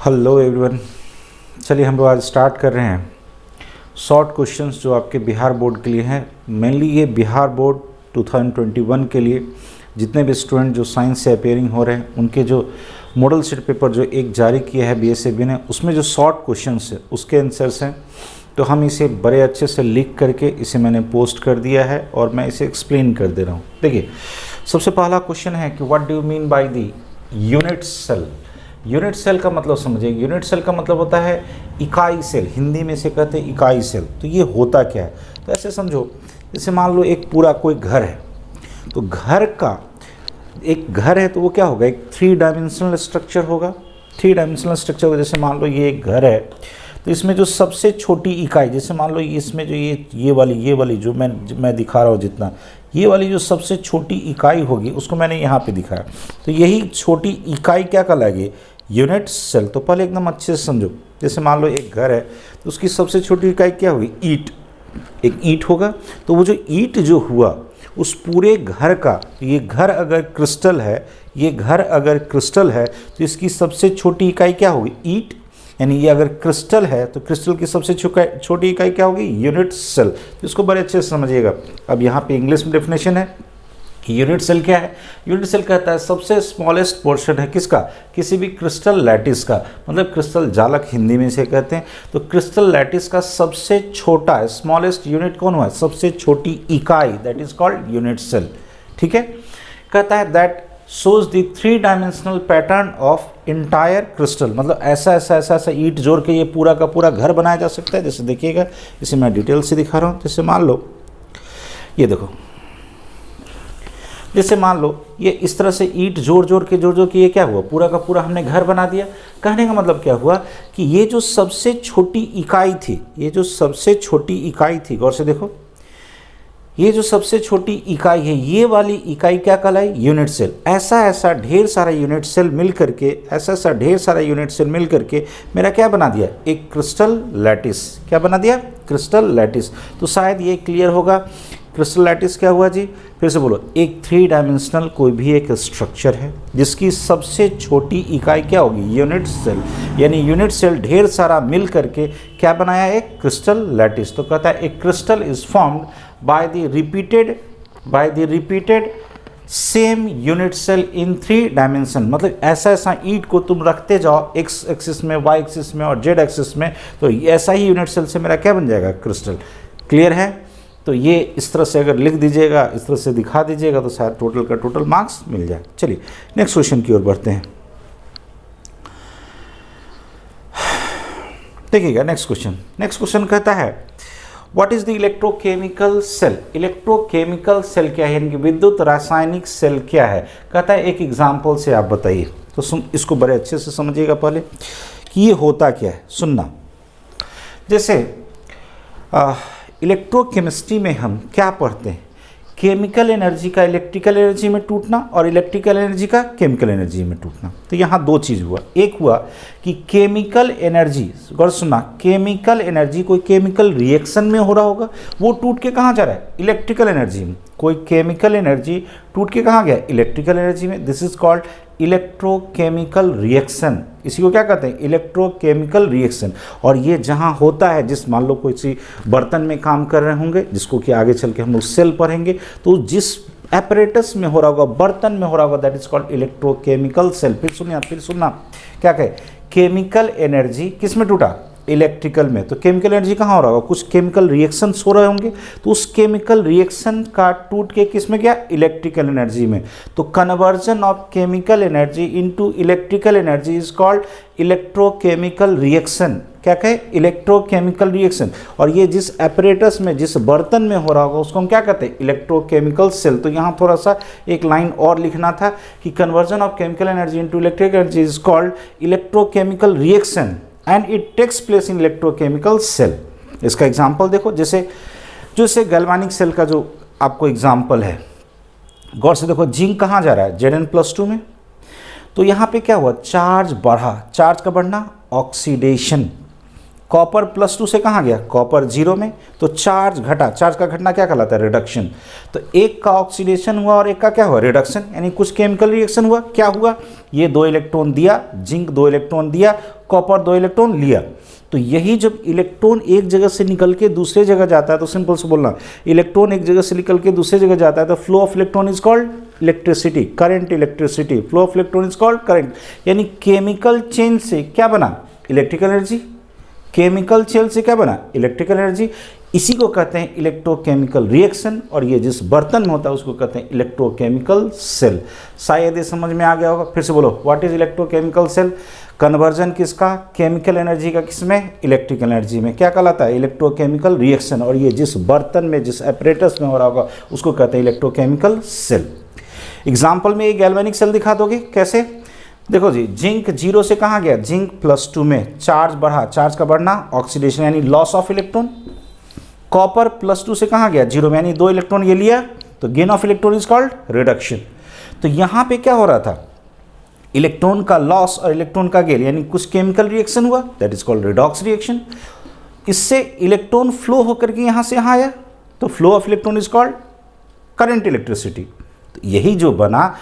Hello everyone. चलिए हम लोग आज स्टार्ट कर रहे हैं शॉर्ट क्वेश्चंस जो आपके बिहार बोर्ड के लिए हैं। मेनली ये बिहार बोर्ड 2021 के लिए जितने भी स्टूडेंट जो साइंस से अपेयरिंग हो रहे हैं उनके जो मॉडल सेट पेपर जो एक जारी किया है बीएसएबी ने, उसमें जो शॉर्ट क्वेश्चंस है उसके आंसर्स हैं। तो हम इसे बड़े अच्छे से लिख करके इसे मैंने पोस्ट कर दिया है और मैं इसे एक्सप्लेन कर दे रहा हूँ। देखिए, सबसे पहला क्वेश्चन है कि what do you mean by the unit cell. Unit cell का मतलब समझिए। यूनिट सेल का मतलब होता है इकाई सेल, हिंदी में से कहते हैं इकाई सेल। तो ये होता क्या है, तो ऐसे समझो, जैसे मान लो एक पूरा कोई घर है, तो घर का एक घर है तो वो क्या होगा, एक 3 डायमेंशनल स्ट्रक्चर होगा। 3 डायमेंशनल स्ट्रक्चर होगा। जैसे मान लो ये एक घर है, तो इसमें जो सबसे छोटी इकाई, जैसे मान लो इसमें जो ये वाली जो मैं दिखा रहा हूँ, जितना ये वाली जो सबसे छोटी इकाई होगी उसको मैंने यहाँ पे दिखाया। तो यही छोटी इकाई क्या कहलाएगी, यूनिट सेल। तो पहले एकदम अच्छे से समझो। जैसे मान लो एक घर है तो उसकी सबसे छोटी इकाई क्या होगी, ईंट। एक ईंट होगा, तो वो जो ईंट जो हुआ उस पूरे घर का, ये घर अगर क्रिस्टल है, ये घर अगर क्रिस्टल है तो इसकी सबसे छोटी इकाई क्या होगी, ईंट। यानी ये अगर क्रिस्टल है तो क्रिस्टल की सबसे छोटी इकाई क्या होगी, यूनिट सेल। तो इसको बड़े अच्छे से समझिएगा। अब यहाँ पे इंग्लिश में डेफिनेशन है कि यूनिट सेल क्या है। यूनिट सेल कहता है सबसे स्मॉलेस्ट पोर्शन है किसका, किसी भी क्रिस्टल लैटिस का, मतलब क्रिस्टल जालक हिंदी में से कहते हैं। तो क्रिस्टल लैटिस का सबसे छोटा स्मॉलेस्ट यूनिट कौन हुआ, सबसे छोटी इकाई, that is called unit cell. ठीक है। कहता है that shows the 3 dimensional pattern of entire crystal, मतलब ऐसा ईंट जोड़ के ये पूरा का पूरा घर बनाया जा सकता है। जैसे देखिएगा, इसे मैं डिटेल से दिखा रहा हूँ। जैसे मान लो ये देखो, जैसे मान लो ये इस तरह से ईंट जोड़ के ये क्या हुआ, पूरा का पूरा हमने घर बना दिया। कहने का मतलब क्या हुआ कि ये जो सबसे छोटी इकाई थी, ये जो सबसे छोटी इकाई थी, गौर से देखो, ये जो सबसे छोटी इकाई है, ये वाली इकाई क्या कहलाई, यूनिट सेल। ऐसा ढेर सारा यूनिट सेल मिल करके, ऐसा ढेर सारा यूनिट सेल मिल करके मेरा क्या बना दिया, एक क्रिस्टल लैटिस। क्या बना दिया, क्रिस्टल लैटिस। तो शायद ये क्लियर होगा। क्रिस्टल लैटिस क्या हुआ जी, फिर से बोलो, एक 3 डायमेंशनल कोई भी एक स्ट्रक्चर है जिसकी सबसे छोटी इकाई क्या होगी, यूनिट सेल। यानी यूनिट सेल ढेर सारा मिल करके क्या बनाया, एक क्रिस्टल लैटिस। तो कहता है एक crystal is formed by the repeated same unit cell in 3 dimension. मतलब ऐसा ईंट को तुम रखते जाओ एक्स एक्सिस में, वाई एक्सिस में और जेड एक्सिस में, तो ऐसा ही यूनिट सेल से मेरा क्या बन जाएगा, क्रिस्टल। क्लियर है। तो ये इस तरह से अगर लिख दीजिएगा, इस तरह से दिखा दीजिएगा, तो शायद टोटल का टोटल मार्क्स मिल जाए। चलिए नेक्स्ट क्वेश्चन की ओर बढ़ते हैं। देखिएगा नेक्स्ट क्वेश्चन कहता है what is the electrochemical cell. Electrochemical cell क्या है, यानी कि विद्युत रासायनिक सेल क्या है। कहता है एक एग्जाम्पल से आप बताइए। तो इसको बड़े अच्छे से समझिएगा पहले कि ये होता क्या है। सुनना, जैसे इलेक्ट्रोकेमिस्ट्री में हम क्या पढ़ते हैं, केमिकल एनर्जी का इलेक्ट्रिकल एनर्जी में टूटना और इलेक्ट्रिकल एनर्जी का केमिकल एनर्जी में टूटना। तो यहाँ 2 चीज़ हुआ। एक हुआ कि केमिकल एनर्जी, गौर सुनना, केमिकल एनर्जी कोई केमिकल रिएक्शन में हो रहा होगा, वो टूट के कहाँ जा रहा है, इलेक्ट्रिकल एनर्जी में। कोई केमिकल एनर्जी टूट के कहाँ गया, इलेक्ट्रिकल एनर्जी में। This is called electrochemical reaction. इसी को क्या कहते हैं, इलेक्ट्रोकेमिकल रिएक्शन। और ये जहाँ होता है, जिस मान लो कोई सी बर्तन में काम कर रहे होंगे, जिसको कि आगे चल के हम लोग सेल पढ़ेंगे, तो जिस एपरेटस में हो रहा होगा, बर्तन में हो रहा होगा, that is called electrochemical cell. फिर सुनना क्या कहे, केमिकल एनर्जी किस में टूटा, इलेक्ट्रिकल में। तो केमिकल एनर्जी कहाँ हो रहा होगा, कुछ केमिकल रिएक्शंस हो रहे होंगे, तो उस केमिकल रिएक्शन का टूट के किस में गया, इलेक्ट्रिकल एनर्जी में। तो conversion of chemical energy into electrical energy is called electrochemical reaction. क्या कहे, इलेक्ट्रोकेमिकल रिएक्शन। और ये जिस एपरेटस में, जिस बर्तन में हो रहा होगा, उसको हम क्या कहते हैं, इलेक्ट्रोकेमिकल सेल। तो यहाँ थोड़ा सा एक लाइन और लिखना था कि conversion of chemical energy into electrical energy is called electrochemical reaction and it takes place in electrochemical cell. इसका एग्जाम्पल देखो, जैसे गैल्वानिक सेल का जो आपको एग्जाम्पल है, गौर से देखो, जिंक कहाँ जा रहा है, Zn+2 में। तो यहाँ पे क्या हुआ, चार्ज बढ़ा, चार्ज का बढ़ना, ऑक्सीडेशन। कॉपर +2 से कहाँ गया, कॉपर 0 में, तो चार्ज घटा, चार्ज का घटना क्या कहलाता है, रिडक्शन। तो एक का ऑक्सीडेशन हुआ और एक का क्या हुआ, रिडक्शन, यानी कुछ केमिकल रिएक्शन हुआ। क्या हुआ, ये 2 इलेक्ट्रॉन दिया, जिंक 2 इलेक्ट्रॉन दिया, कॉपर 2 इलेक्ट्रॉन लिया। तो यही जब इलेक्ट्रॉन एक जगह से निकल के दूसरे जगह जाता है, तो सिंपल से बोलना, इलेक्ट्रॉन एक जगह से निकल के दूसरे जगह जाता है तो flow of electron is called electricity, current electricity, flow of electron is called current. यानी केमिकल चेंज से क्या बना, इलेक्ट्रिकल एनर्जी, केमिकल चेंज से क्या बना, इलेक्ट्रिकल एनर्जी। इसी को कहते हैं इलेक्ट्रोकेमिकल रिएक्शन, और ये जिस बर्तन में होता है उसको कहते हैं इलेक्ट्रोकेमिकल सेल। शायद ये समझ में आ गया होगा, फिर से बोलो, what is electrochemical cell, conversion किसका, केमिकल एनर्जी का, किसमें, इलेक्ट्रिकल एनर्जी में, क्या कहलाता है, इलेक्ट्रोकेमिकल रिएक्शन। और ये जिस बर्तन में, जिस एपरेटस में हो रहा होगा उसको कहते हैं इलेक्ट्रोकेमिकल सेल। एग्जाम्पल में ये गैल्वेनिक सेल दिखा दोगे, कैसे, देखो जी, जिंक 0 से कहाँ गया, जिंक +2 में, चार्ज बढ़ा, चार्ज का बढ़ना ऑक्सीडेशन यानी लॉस ऑफ इलेक्ट्रॉन। कॉपर +2 से कहाँ गया, 0 में, यानी 2 इलेक्ट्रॉन ये लिया, तो gain of electron is called reduction. तो यहाँ पे क्या हो रहा था, इलेक्ट्रॉन का लॉस और इलेक्ट्रॉन का गेन, यानी कुछ केमिकल रिएक्शन हुआ, that is called redox reaction. इससे इलेक्ट्रॉन फ्लो होकर के यहाँ से यहाँ आया, तो flow of electron is called current electricity. तो यही जो बना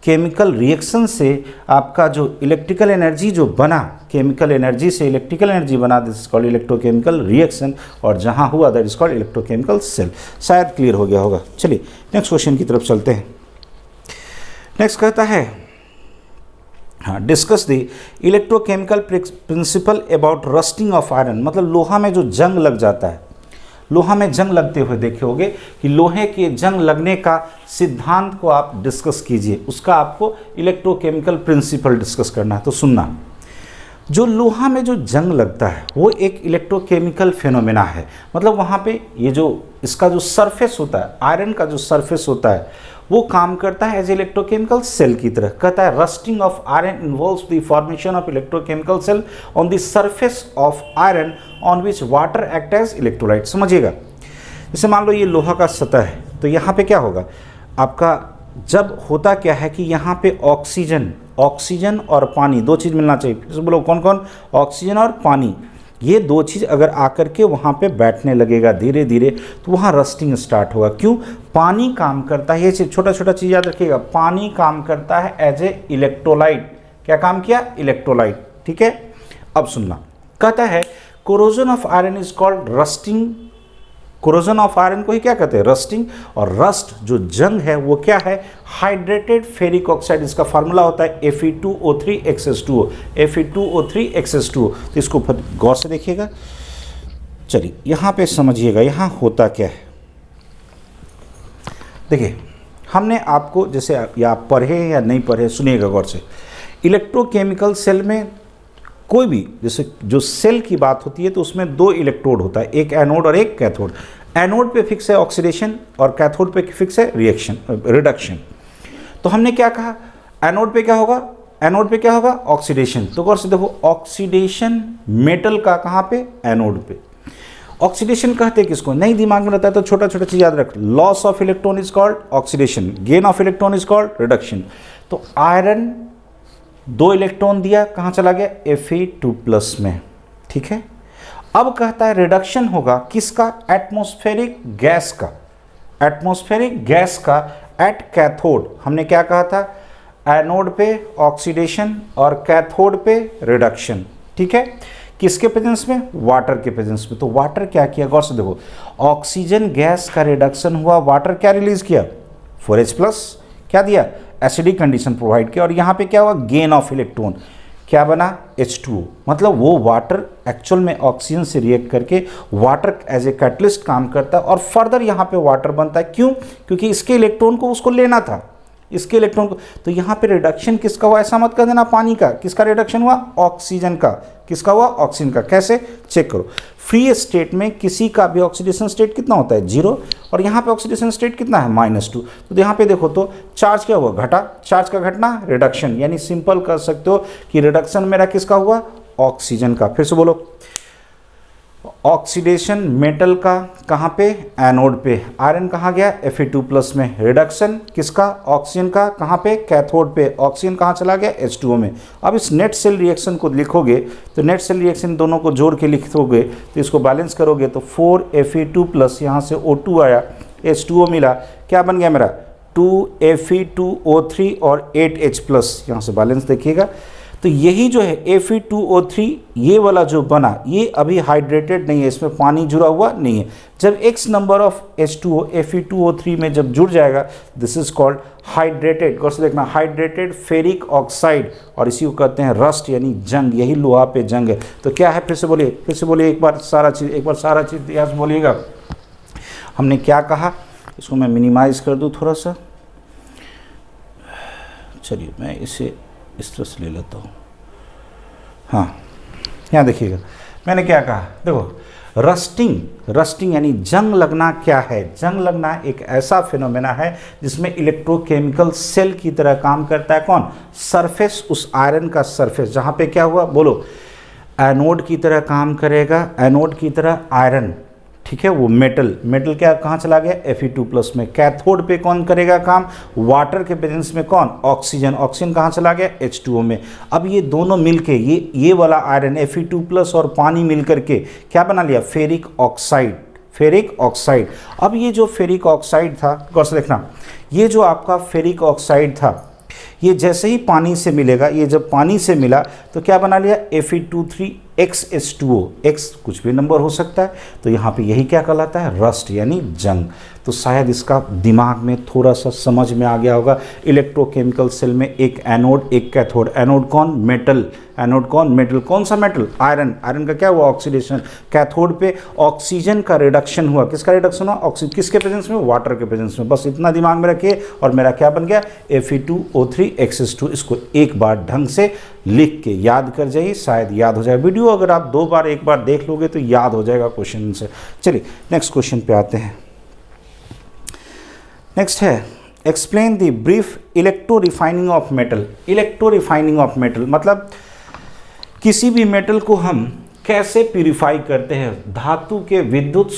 केमिकल रिएक्शन से आपका जो इलेक्ट्रिकल एनर्जी जो बना, केमिकल एनर्जी से इलेक्ट्रिकल एनर्जी बना, this is called electrochemical reaction, और जहाँ हुआ that is called electrochemical cell. शायद क्लियर हो गया होगा। चलिए नेक्स्ट क्वेश्चन की तरफ चलते हैं। नेक्स्ट कहता है, हाँ, discuss the electrochemical principle about rusting of iron. मतलब लोहा में जो जंग लग जाता है, लोहा में जंग लगते हुए देखे होगे कि लोहे के जंग लगने का सिद्धांत को आप डिस्कस कीजिए, उसका आपको इलेक्ट्रोकेमिकल प्रिंसिपल डिस्कस करना है। तो सुनना, जो लोहा में जो जंग लगता है वो एक इलेक्ट्रोकेमिकल फेनोमेना है। मतलब वहाँ पे ये जो इसका जो सरफेस होता है, आयरन का जो सरफेस होता है, वो काम करता है एज इलेक्ट्रोकेमिकल सेल की तरह। कहता है rusting of iron involves the formation of electrochemical cell on the surface of iron on which water act as electrolyte. समझिएगा, जैसे मान लो ये लोहा का सतह है, तो यहाँ पे क्या होगा आपका, जब होता क्या है कि यहाँ पे ऑक्सीजन और पानी, दो चीज़ मिलना चाहिए। फिर से बोलो, कौन कौन, ऑक्सीजन और पानी, ये दो चीज़ अगर आकर के वहाँ पे बैठने लगेगा धीरे धीरे, तो वहाँ रस्टिंग स्टार्ट होगा। क्यों, पानी काम करता है, ये चीज़ छोटा छोटा चीज़ याद रखिएगा, पानी काम करता है एज ए इलेक्ट्रोलाइट। क्या काम किया, इलेक्ट्रोलाइट। ठीक है, अब सुनना, कहता है corrosion of iron is called rusting. Corrosion of iron को ही क्या कहते हैं, रस्टिंग। और रस्ट जो जंग है वो क्या है, हाइड्रेटेड फेरिक ऑक्साइड। इसका फार्मूला होता है Fe2O3 Fe2O3 तो इसको गौर से देखिएगा। चलिए यहाँ पे समझिएगा यहाँ होता क्या है। देखिए, हमने आपको जैसे या आप पढ़े या नहीं पढ़े, सुनिएगा गौर से। इलेक्ट्रोकेमिकल सेल में कोई भी जैसे जो सेल की बात होती है तो उसमें दो इलेक्ट्रोड होता है, एक एनोड और एक कैथोड। एनोड पे फिक्स है ऑक्सीडेशन और कैथोड पे फिक्स है रिडक्शन। तो हमने क्या कहा, एनोड पे क्या होगा, एनोड पे क्या होगा, ऑक्सीडेशन। तो गौर से देखो, ऑक्सीडेशन मेटल का कहाँ पे, एनोड पे। ऑक्सीडेशन कहते हैं किसको, नहीं दिमाग में रहता है तो छोटा छोटा चीज याद रख। Loss of electron is called oxidation, gain of electron is called reduction. तो आयरन 2 इलेक्ट्रॉन दिया, कहाँ चला गया, Fe2+ में। ठीक है, अब कहता है रिडक्शन होगा किसका, एटमॉस्फेरिक गैस का, एटमॉस्फेरिक गैस का एट कैथोड। हमने क्या कहा था, एनोड पे ऑक्सीडेशन और कैथोड पे रिडक्शन। ठीक है, किसके प्रेजेंस में, वाटर के प्रेजेंस में। तो वाटर क्या किया, गौर से देखो, ऑक्सीजन गैस का रिडक्शन हुआ, वाटर क्या रिलीज किया, 4H+, क्या दिया, एसिडिक कंडीशन प्रोवाइड किया। और यहाँ पे क्या हुआ, गेन ऑफ इलेक्ट्रॉन, क्या बना, H2O। मतलब वो वाटर एक्चुअल में ऑक्सीजन से रिएक्ट करके वाटर एज ए कैटलिस्ट काम करता है और फर्दर यहाँ पे वाटर बनता है। क्यों, क्योंकि इसके इलेक्ट्रॉन को उसको लेना था, इसके इलेक्ट्रॉन को। तो यहाँ पे रिडक्शन किसका हुआ, ऐसा मत कर देना पानी का, किसका रिडक्शन हुआ, ऑक्सीजन का। किसका हुआ, ऑक्सीजन का। कैसे, चेक करो, फ्री स्टेट में किसी का भी ऑक्सीडेशन स्टेट कितना होता है, 0, और यहाँ पे ऑक्सीडेशन स्टेट कितना है, -2। तो यहाँ पे देखो तो चार्ज क्या हुआ, घटा, चार्ज का घटना रिडक्शन, यानी सिंपल कर सकते हो कि रिडक्शन मेरा किसका हुआ, ऑक्सीजन का। फिर से बोलो, ऑक्सीडेशन मेटल का कहाँ पे, एनोड पे। आयरन कहाँ गया, Fe2+ में। रिडक्शन किसका, ऑक्सीजन का, कहाँ पे, कैथोड पे। ऑक्सीजन कहाँ चला गया, H2O में। अब इस नेट सेल रिएक्शन को लिखोगे तो नेट सेल रिएक्शन दोनों को जोड़ के लिखोगे तो इसको बैलेंस करोगे तो 4Fe2+, यहाँ से O2 आया, H2O मिला, क्या बन गया मेरा 2Fe2O3 और 8H+, यहाँ से बैलेंस देखिएगा। तो यही जो है Fe2O3 ये वाला जो बना ये अभी हाइड्रेटेड नहीं है, इसमें पानी जुड़ा हुआ नहीं है। जब X number of H2O Fe2O3 में जब जुड़ जाएगा दिस इज कॉल्ड हाइड्रेटेड। गौर से देखना, हाइड्रेटेड फेरिक ऑक्साइड, और इसी को कहते हैं रस्ट यानी जंग, यही लोहा पे जंग है। तो क्या है, फिर से बोलिए एक बार सारा चीज़ इतिहास बोलिएगा। हमने क्या कहा, इसको मैं मिनिमाइज कर दूँ थोड़ा सा, चलिए मैं इसे इस तरह से ले लेता हूँ। हाँ, यहाँ देखिएगा मैंने क्या कहा, देखो रस्टिंग यानी जंग लगना क्या है। जंग लगना एक ऐसा फिनोमेना है जिसमें इलेक्ट्रोकेमिकल सेल की तरह काम करता है। कौन, सरफेस, उस आयरन का सरफेस जहाँ पे क्या हुआ, बोलो, एनोड की तरह काम करेगा, एनोड की तरह आयरन, ठीक है, वो मेटल क्या कहाँ चला गया, Fe2+ में। कैथोड पे कौन करेगा काम, वाटर के प्रेजेंस में कौन, ऑक्सीजन कहाँ चला गया, H2O में। अब ये दोनों मिलके ये वाला आयरन Fe2+ और पानी मिलकर के क्या बना लिया, फेरिक ऑक्साइड। अब ये जो फेरिक ऑक्साइड था, गौर से देखना, ये जो आपका फेरिक ऑक्साइड था ये जैसे ही पानी से मिलेगा, ये जब पानी से मिला तो क्या बना लिया, Fe2,3XH2O, X कुछ भी नंबर हो सकता है, तो यहाँ पे यही क्या कहलाता है, रस्ट यानी जंग। तो शायद इसका दिमाग में थोड़ा सा समझ में आ गया होगा। इलेक्ट्रोकेमिकल सेल में एक एनोड एक कैथोड, एनोड कौन, मेटल, कौन सा मेटल, आयरन का क्या हुआ, ऑक्सीडेशन। कैथोड पे ऑक्सीजन का रिडक्शन हुआ, किसका रिडक्शन हुआ, ऑक्सीजन, किसके प्रेजेंस में, वाटर के प्रेजेंस में। बस इतना दिमाग में रखिए और मेरा क्या बन गया, Fe2O3XH2। इसको एक बार ढंग से लिख के याद कर जाइए, शायद याद हो जाए। वीडियो अगर आप एक बार देख लोगे तो याद हो जाएगा क्वेश्चन से। चलिए नेक्स्ट क्वेश्चन पे आते हैं। नेक्स्ट है, explain the brief electro refining of metal. Electro refining of metal मतलब किसी भी मेटल को हम कैसे प्यूरिफाई करते हैं। धातु के विद्युत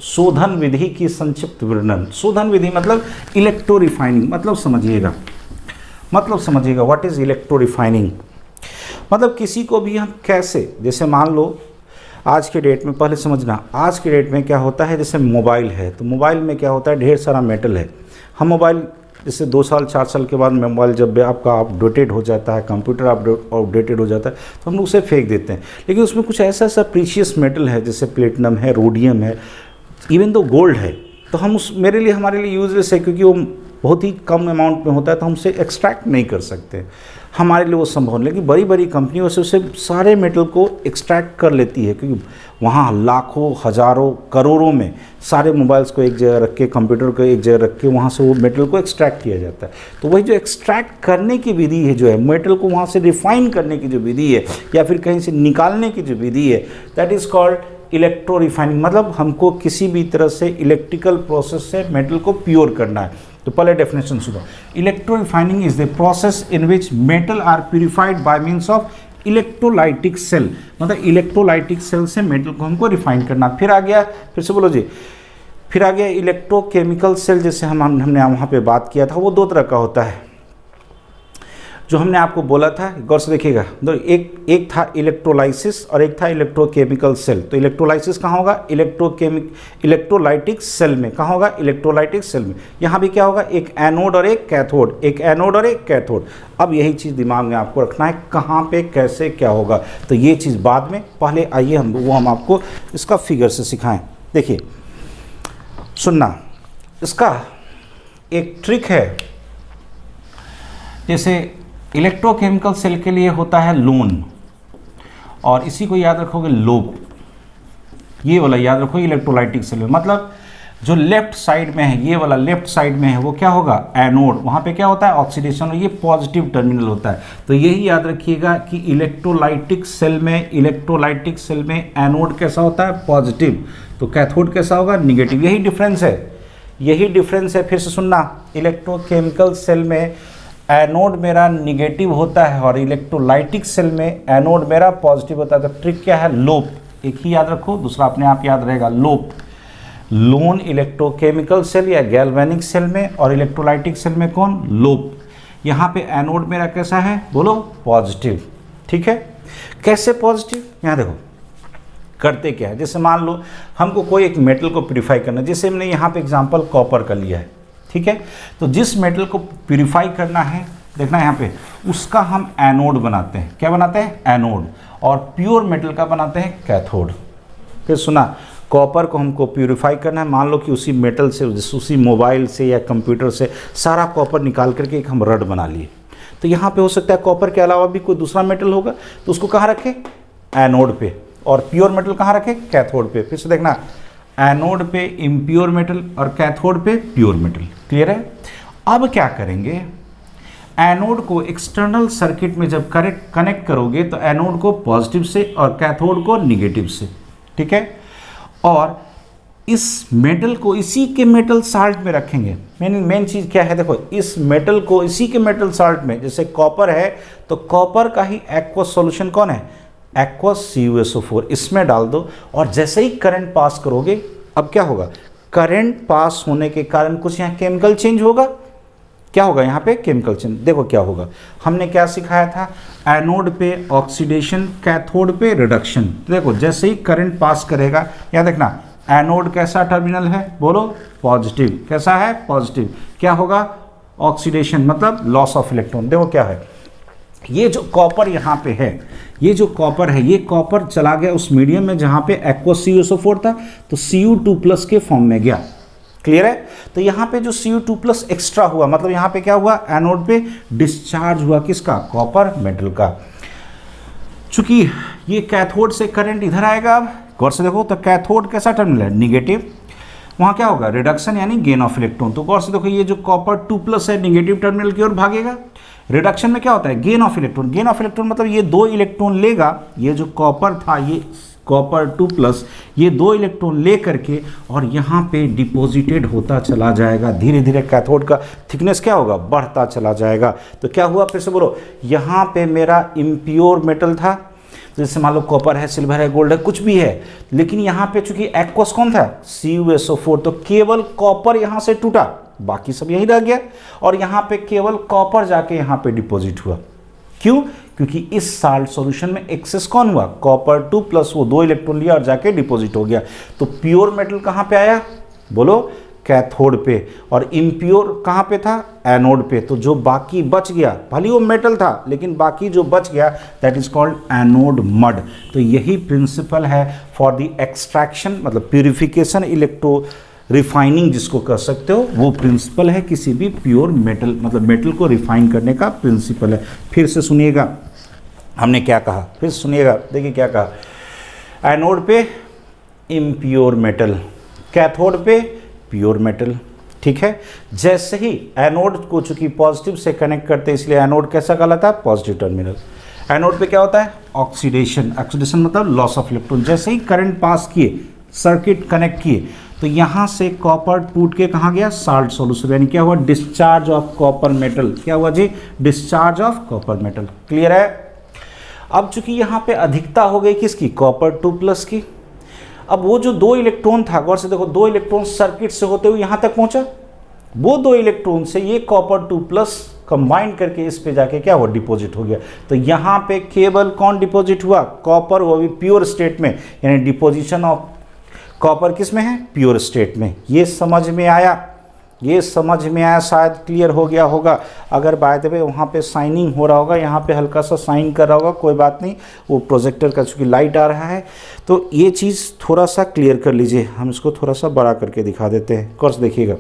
शोधन विधि की संक्षिप्त वर्णन। शोधन विधि मतलब इलेक्ट्रो रिफाइनिंग, मतलब समझिएगा व्हाट इज इलेक्ट्रो रिफाइनिंग। मतलब किसी को भी हम कैसे, जैसे मान लो आज के डेट में, पहले समझना, आज के डेट में क्या होता है, जैसे मोबाइल है तो मोबाइल में क्या होता है, ढेर सारा मेटल है। हम मोबाइल जैसे 2 साल 4 साल के बाद मोबाइल जब आपका अपडेटेड हो जाता है, कंप्यूटर अपडेटेड हो जाता है तो हम लोग उसे फेंक देते हैं। लेकिन उसमें कुछ ऐसा प्रीशियस मेटल है जैसे प्लेटिनम है, रोडियम है, इवन दो गोल्ड है, तो हम हमारे लिए यूजलेस है क्योंकि वो बहुत ही कम अमाउंट में होता है, तो हम उसे एक्सट्रैक्ट नहीं कर सकते, हमारे लिए वो संभव नहीं। लेकिन बड़ी बड़ी कंपनियों से उसे सारे मेटल को एक्सट्रैक्ट कर लेती है क्योंकि वहाँ लाखों हज़ारों करोड़ों में सारे मोबाइल्स को एक जगह रख के, कंप्यूटर को एक जगह रख के वहाँ से वो मेटल को एक्सट्रैक्ट किया जाता है। तो वही जो एक्सट्रैक्ट करने की विधि है, जो है मेटल को वहाँ से रिफाइन करने की जो विधि है या फिर कहीं से निकालने की जो विधि है, that is called electro refining. मतलब हमको किसी भी तरह से इलेक्ट्रिकल प्रोसेस से मेटल को प्योर करना है। तो पहले डेफिनेशन सुनो, electro refining is the process in which metal are purified by means of electrolytic cell. मतलब इलेक्ट्रोलाइटिक सेल से मेटल को हमको रिफाइन करना। फिर आ गया, फिर से बोलो जी, फिर आ गया इलेक्ट्रोकेमिकल सेल, जैसे हमने वहाँ पे बात किया था, वो 2 तरह का होता है जो हमने आपको बोला था। गौर से देखिएगा, एक था इलेक्ट्रोलाइसिस और एक था इलेक्ट्रोकेमिकल सेल। तो इलेक्ट्रोलाइसिस कहाँ होगा, इलेक्ट्रोलाइटिक सेल में। कहाँ होगा, इलेक्ट्रोलाइटिक सेल में। यहाँ भी क्या होगा, एक एनोड और एक कैथोड, अब यही चीज़ दिमाग में आपको रखना है, कहाँ पे कैसे क्या होगा। तो ये चीज़ बाद में, पहले आइए हम आपको इसका फिगर से सिखाएं। देखिए सुनना, इसका एक ट्रिक है, जैसे इलेक्ट्रोकेमिकल सेल के लिए होता है लोन, और इसी को याद रखोगे लोब, ये वाला याद रखोगे इलेक्ट्रोलाइटिक सेल। मतलब जो लेफ्ट साइड में है, ये वाला लेफ्ट साइड में है, वो क्या होगा, एनोड, वहाँ पे क्या होता है, ऑक्सीडेशन, और ये पॉजिटिव टर्मिनल होता है। तो यही याद रखिएगा कि इलेक्ट्रोलाइटिक सेल में एनोड कैसा होता है, पॉजिटिव, तो कैथोड कैसा होगा, निगेटिव। यही डिफरेंस है। फिर से सुनना, इलेक्ट्रोकेमिकल सेल में एनोड मेरा निगेटिव होता है और इलेक्ट्रोलाइटिक सेल में एनोड मेरा पॉजिटिव होता है। तो ट्रिक क्या है, लोप, एक ही याद रखो, दूसरा अपने आप याद रहेगा लोप। लोन इलेक्ट्रोकेमिकल सेल या गैल्वेनिक सेल में और इलेक्ट्रोलाइटिक सेल में कौन, लोप। यहाँ पे एनोड मेरा कैसा है, बोलो पॉजिटिव। ठीक है, कैसे पॉजिटिव, यहाँ देखो करते क्या है, जैसे मान लो हमको कोई एक मेटल को प्यूरिफाई करना है, जैसे हमने यहाँ पे एग्जांपल कॉपर का लिया है। ठीक है, तो जिस मेटल को प्यूरिफाई करना है, देखना यहाँ पे, उसका हम एनोड बनाते हैं। क्या बनाते हैं, एनोड। और प्योर मेटल का बनाते हैं कैथोड। फिर सुना, कॉपर को हमको प्यूरिफाई करना है, मान लो कि उसी मेटल से, उसी मोबाइल से या कंप्यूटर से सारा कॉपर निकाल करके एक हम रड बना लिए। तो यहाँ पे हो सकता है कॉपर के अलावा भी कोई दूसरा मेटल होगा, तो उसको कहाँ रखें, एनोड पे। और प्योर मेटल कहाँ रखें, कैथोड पे। फिर से देखना, एनोड पे इम्प्योर मेटल और कैथोड पे प्योर मेटल। क्लियर है। अब क्या करेंगे, एनोड को एक्सटर्नल सर्किट में जब कनेक्ट करोगे तो एनोड को पॉजिटिव से और कैथोड को निगेटिव से। ठीक है, और इस मेटल को इसी के मेटल साल्ट में रखेंगे। मेन चीज़ क्या है, देखो इस मेटल को इसी के मेटल साल्ट में, जैसे कॉपर है तो कॉपर का ही एक्वस सॉल्यूशन कौन है, एक्वस CuSO4, इसमें डाल दो। और जैसे ही करंट पास करोगे, अब क्या होगा, करंट पास होने के कारण कुछ यहाँ केमिकल चेंज होगा। क्या होगा यहाँ पे, केमिकल चेंज। देखो क्या होगा, हमने क्या सिखाया था, एनोड पे ऑक्सीडेशन, कैथोड पे रिडक्शन। देखो जैसे ही करंट पास करेगा, याद रखना, एनोड कैसा टर्मिनल है, बोलो पॉजिटिव। कैसा है, पॉजिटिव। क्या होगा, ऑक्सीडेशन मतलब लॉस ऑफ इलेक्ट्रॉन। देखो क्या है, ये जो कॉपर यहाँ पे है, ये जो कॉपर है, ये कॉपर चला गया उस मीडियम में जहाँ पे एक्वस CuSO4 था, तो Cu2+ के फॉर्म में गया। क्लियर है। तो यहाँ पे जो Cu2+ एक्स्ट्रा हुआ, मतलब यहाँ पे क्या हुआ, एनोड पे डिस्चार्ज हुआ किसका, कॉपर मेटल का। चूंकि ये कैथोड से करंट इधर आएगा, अब गौर से देखो, तो कैथोड कैसा टर्मिनल है, निगेटिव। वहाँ क्या होगा, रिडक्शन यानी गेन ऑफ इलेक्ट्रॉन। तो गौर से देखो, ये जो कॉपर 2+ है, निगेटिव टर्मिनल की ओर भागेगा। रिडक्शन में क्या होता है, gain of electron. Gain of electron मतलब ये 2 इलेक्ट्रॉन लेगा, ये जो कॉपर था, ये कॉपर 2+, ये 2 इलेक्ट्रॉन ले करके और यहाँ पे डिपॉजिटेड होता चला जाएगा। धीरे धीरे कैथोड का थिकनेस क्या होगा, बढ़ता चला जाएगा। तो क्या हुआ, फिर से बोलो, यहाँ पे मेरा इम्प्योर मेटल था, जैसे मान लो कॉपर है, सिल्वर है, गोल्ड है, कुछ भी है, लेकिन यहाँ पे चूंकि एक्वस कौन था, CuSO4, तो केवल कॉपर यहाँ से टूटा, बाकी सब यही रह गया। और यहाँ पे केवल कॉपर जाके यहाँ पे डिपॉजिट हुआ। क्यों, क्योंकि इस साल्ट सॉल्यूशन में एक्सेस कौन हुआ, कॉपर 2+, वो 2 इलेक्ट्रॉन लिया और जाके डिपॉजिट हो गया। तो प्योर मेटल कहाँ पे आया, बोलो कैथोड पे, और इम्प्योर कहाँ पे था, एनोड पे। तो जो बाकी बच गया, भले वो मेटल था, लेकिन बाकी जो बच गया, that is called anode mud. तो यही प्रिंसिपल है फॉर द एक्सट्रैक्शन, मतलब प्यूरिफिकेशन, इलेक्ट्रो रिफाइनिंग जिसको कर सकते हो, वो प्रिंसिपल है किसी भी प्योर मेटल, मतलब मेटल को रिफाइन करने का प्रिंसिपल है। फिर से सुनिएगा हमने क्या कहा, फिर सुनिएगा, देखिए क्या कहा, एनोड पे इम्प्योर मेटल, कैथोड पे प्योर मेटल। ठीक है, जैसे ही एनोड को चूंकि पॉजिटिव से कनेक्ट करते हैं, इसलिए एनोड कैसा कहलाता है, पॉजिटिव टर्मिनल। एनोड पे क्या होता है, ऑक्सीडेशन। ऑक्सीडेशन मतलब लॉस ऑफ इलेक्ट्रॉन। जैसे ही करंट पास किए, सर्किट कनेक्ट किए, तो यहाँ से कॉपर टूट के कहाँ गया, साल्ट सॉल्यूशन, यानी क्या हुआ, डिस्चार्ज ऑफ कॉपर मेटल। क्या हुआ जी, discharge of copper metal. Clear है। अब चूंकि यहाँ पे अधिकता हो गई किसकी, कॉपर 2+ की। अब वो जो 2 इलेक्ट्रॉन था, गौर से देखो, 2 इलेक्ट्रॉन सर्किट से होते हुए यहाँ तक पहुँचा, वो 2 इलेक्ट्रॉन से ये कॉपर 2+ कंबाइन करके इस पे जाके क्या हुआ, डिपॉजिट हो गया। तो यहाँ पे केवल कौन डिपॉजिट हुआ, कॉपर, वो भी प्योर स्टेट में, यानी डिपोजिशन ऑफ कॉपर किस में है, प्योर स्टेट में। ये समझ में आया, ये समझ में आया, शायद क्लियर हो गया होगा। अगर बाय द वे वहाँ पे साइनिंग हो रहा होगा, यहाँ पे हल्का सा साइन कर रहा होगा, कोई बात नहीं, वो प्रोजेक्टर का चूँकि लाइट आ रहा है, तो ये चीज़ थोड़ा सा क्लियर कर लीजिए। हम इसको थोड़ा सा बड़ा करके दिखा देते हैं, कोर्स देखिएगा।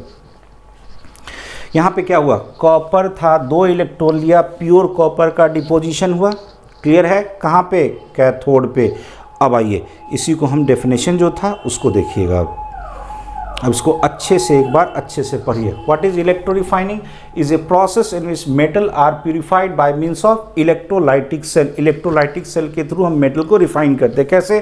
यहाँ पे क्या हुआ, कॉपर था, 2 इलेक्ट्रॉन लिया, प्योर कॉपर का डिपोजिशन हुआ। क्लियर है, कहाँ पे, कैथोड पे। अब आइए इसी को हम डेफिनेशन जो था उसको देखिएगा। अब इसको अच्छे से एक बार अच्छे से पढ़िए। What is electrorefining, is a process in which metal are purified by means of electrolytic cell. Electrolytic cell के थ्रू हम मेटल को रिफाइन करते हैं। कैसे,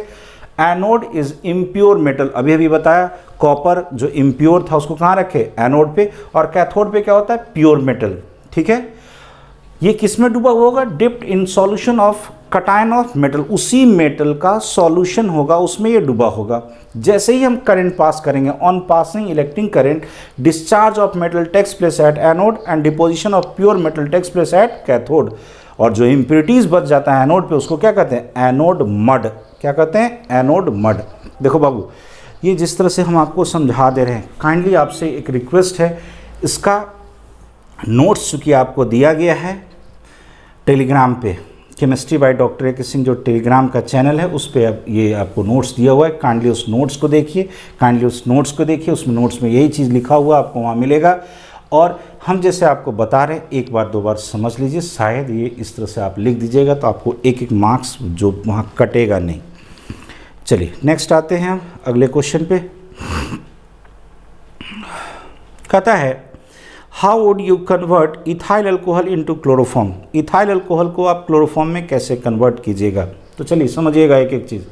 एनोड इज इम्प्योर मेटल, अभी अभी बताया, कॉपर जो इम्प्योर था उसको कहाँ रखे, एनोड पे, और कैथोड पे क्या होता है, प्योर मेटल। ठीक है, ये किस में डूबा हुआ होगा? Dipped in solution of cation of metal, उसी मेटल का सॉल्यूशन होगा, उसमें ये डूबा होगा। जैसे ही हम करंट पास करेंगे, on passing electric current discharge of metal takes place at anode and deposition of pure metal takes place at cathode. और जो इम्प्योरिटीज बच जाता है एनोड पे, उसको क्या कहते हैं? Anode mud. क्या कहते हैं? Anode mud. देखो बाबू, ये जिस तरह से हम आपको समझा दे रहे हैं, काइंडली आपसे एक रिक्वेस्ट है, इसका नोट्स चूँकि आपको दिया गया है टेलीग्राम पे, केमिस्ट्री बाय डॉक्टर ए के सिंह जो टेलीग्राम का चैनल है, उस पर अब ये आपको नोट्स दिया हुआ है। काइंडली उस नोट्स को देखिए, उसमें नोट्स में यही चीज़ लिखा हुआ आपको वहाँ मिलेगा। और हम जैसे आपको बता रहे हैं, एक बार दो बार समझ लीजिए, शायद ये इस तरह से आप लिख दीजिएगा तो आपको एक एक मार्क्स जो वहाँ कटेगा नहीं। चलिए नेक्स्ट आते हैं हम अगले क्वेश्चन पे। कहता है how would you convert ethyl alcohol into chloroform. Ethyl alcohol को आप क्लोरोफॉर्म में कैसे कन्वर्ट कीजिएगा? तो चलिए समझिएगा एक एक चीज़।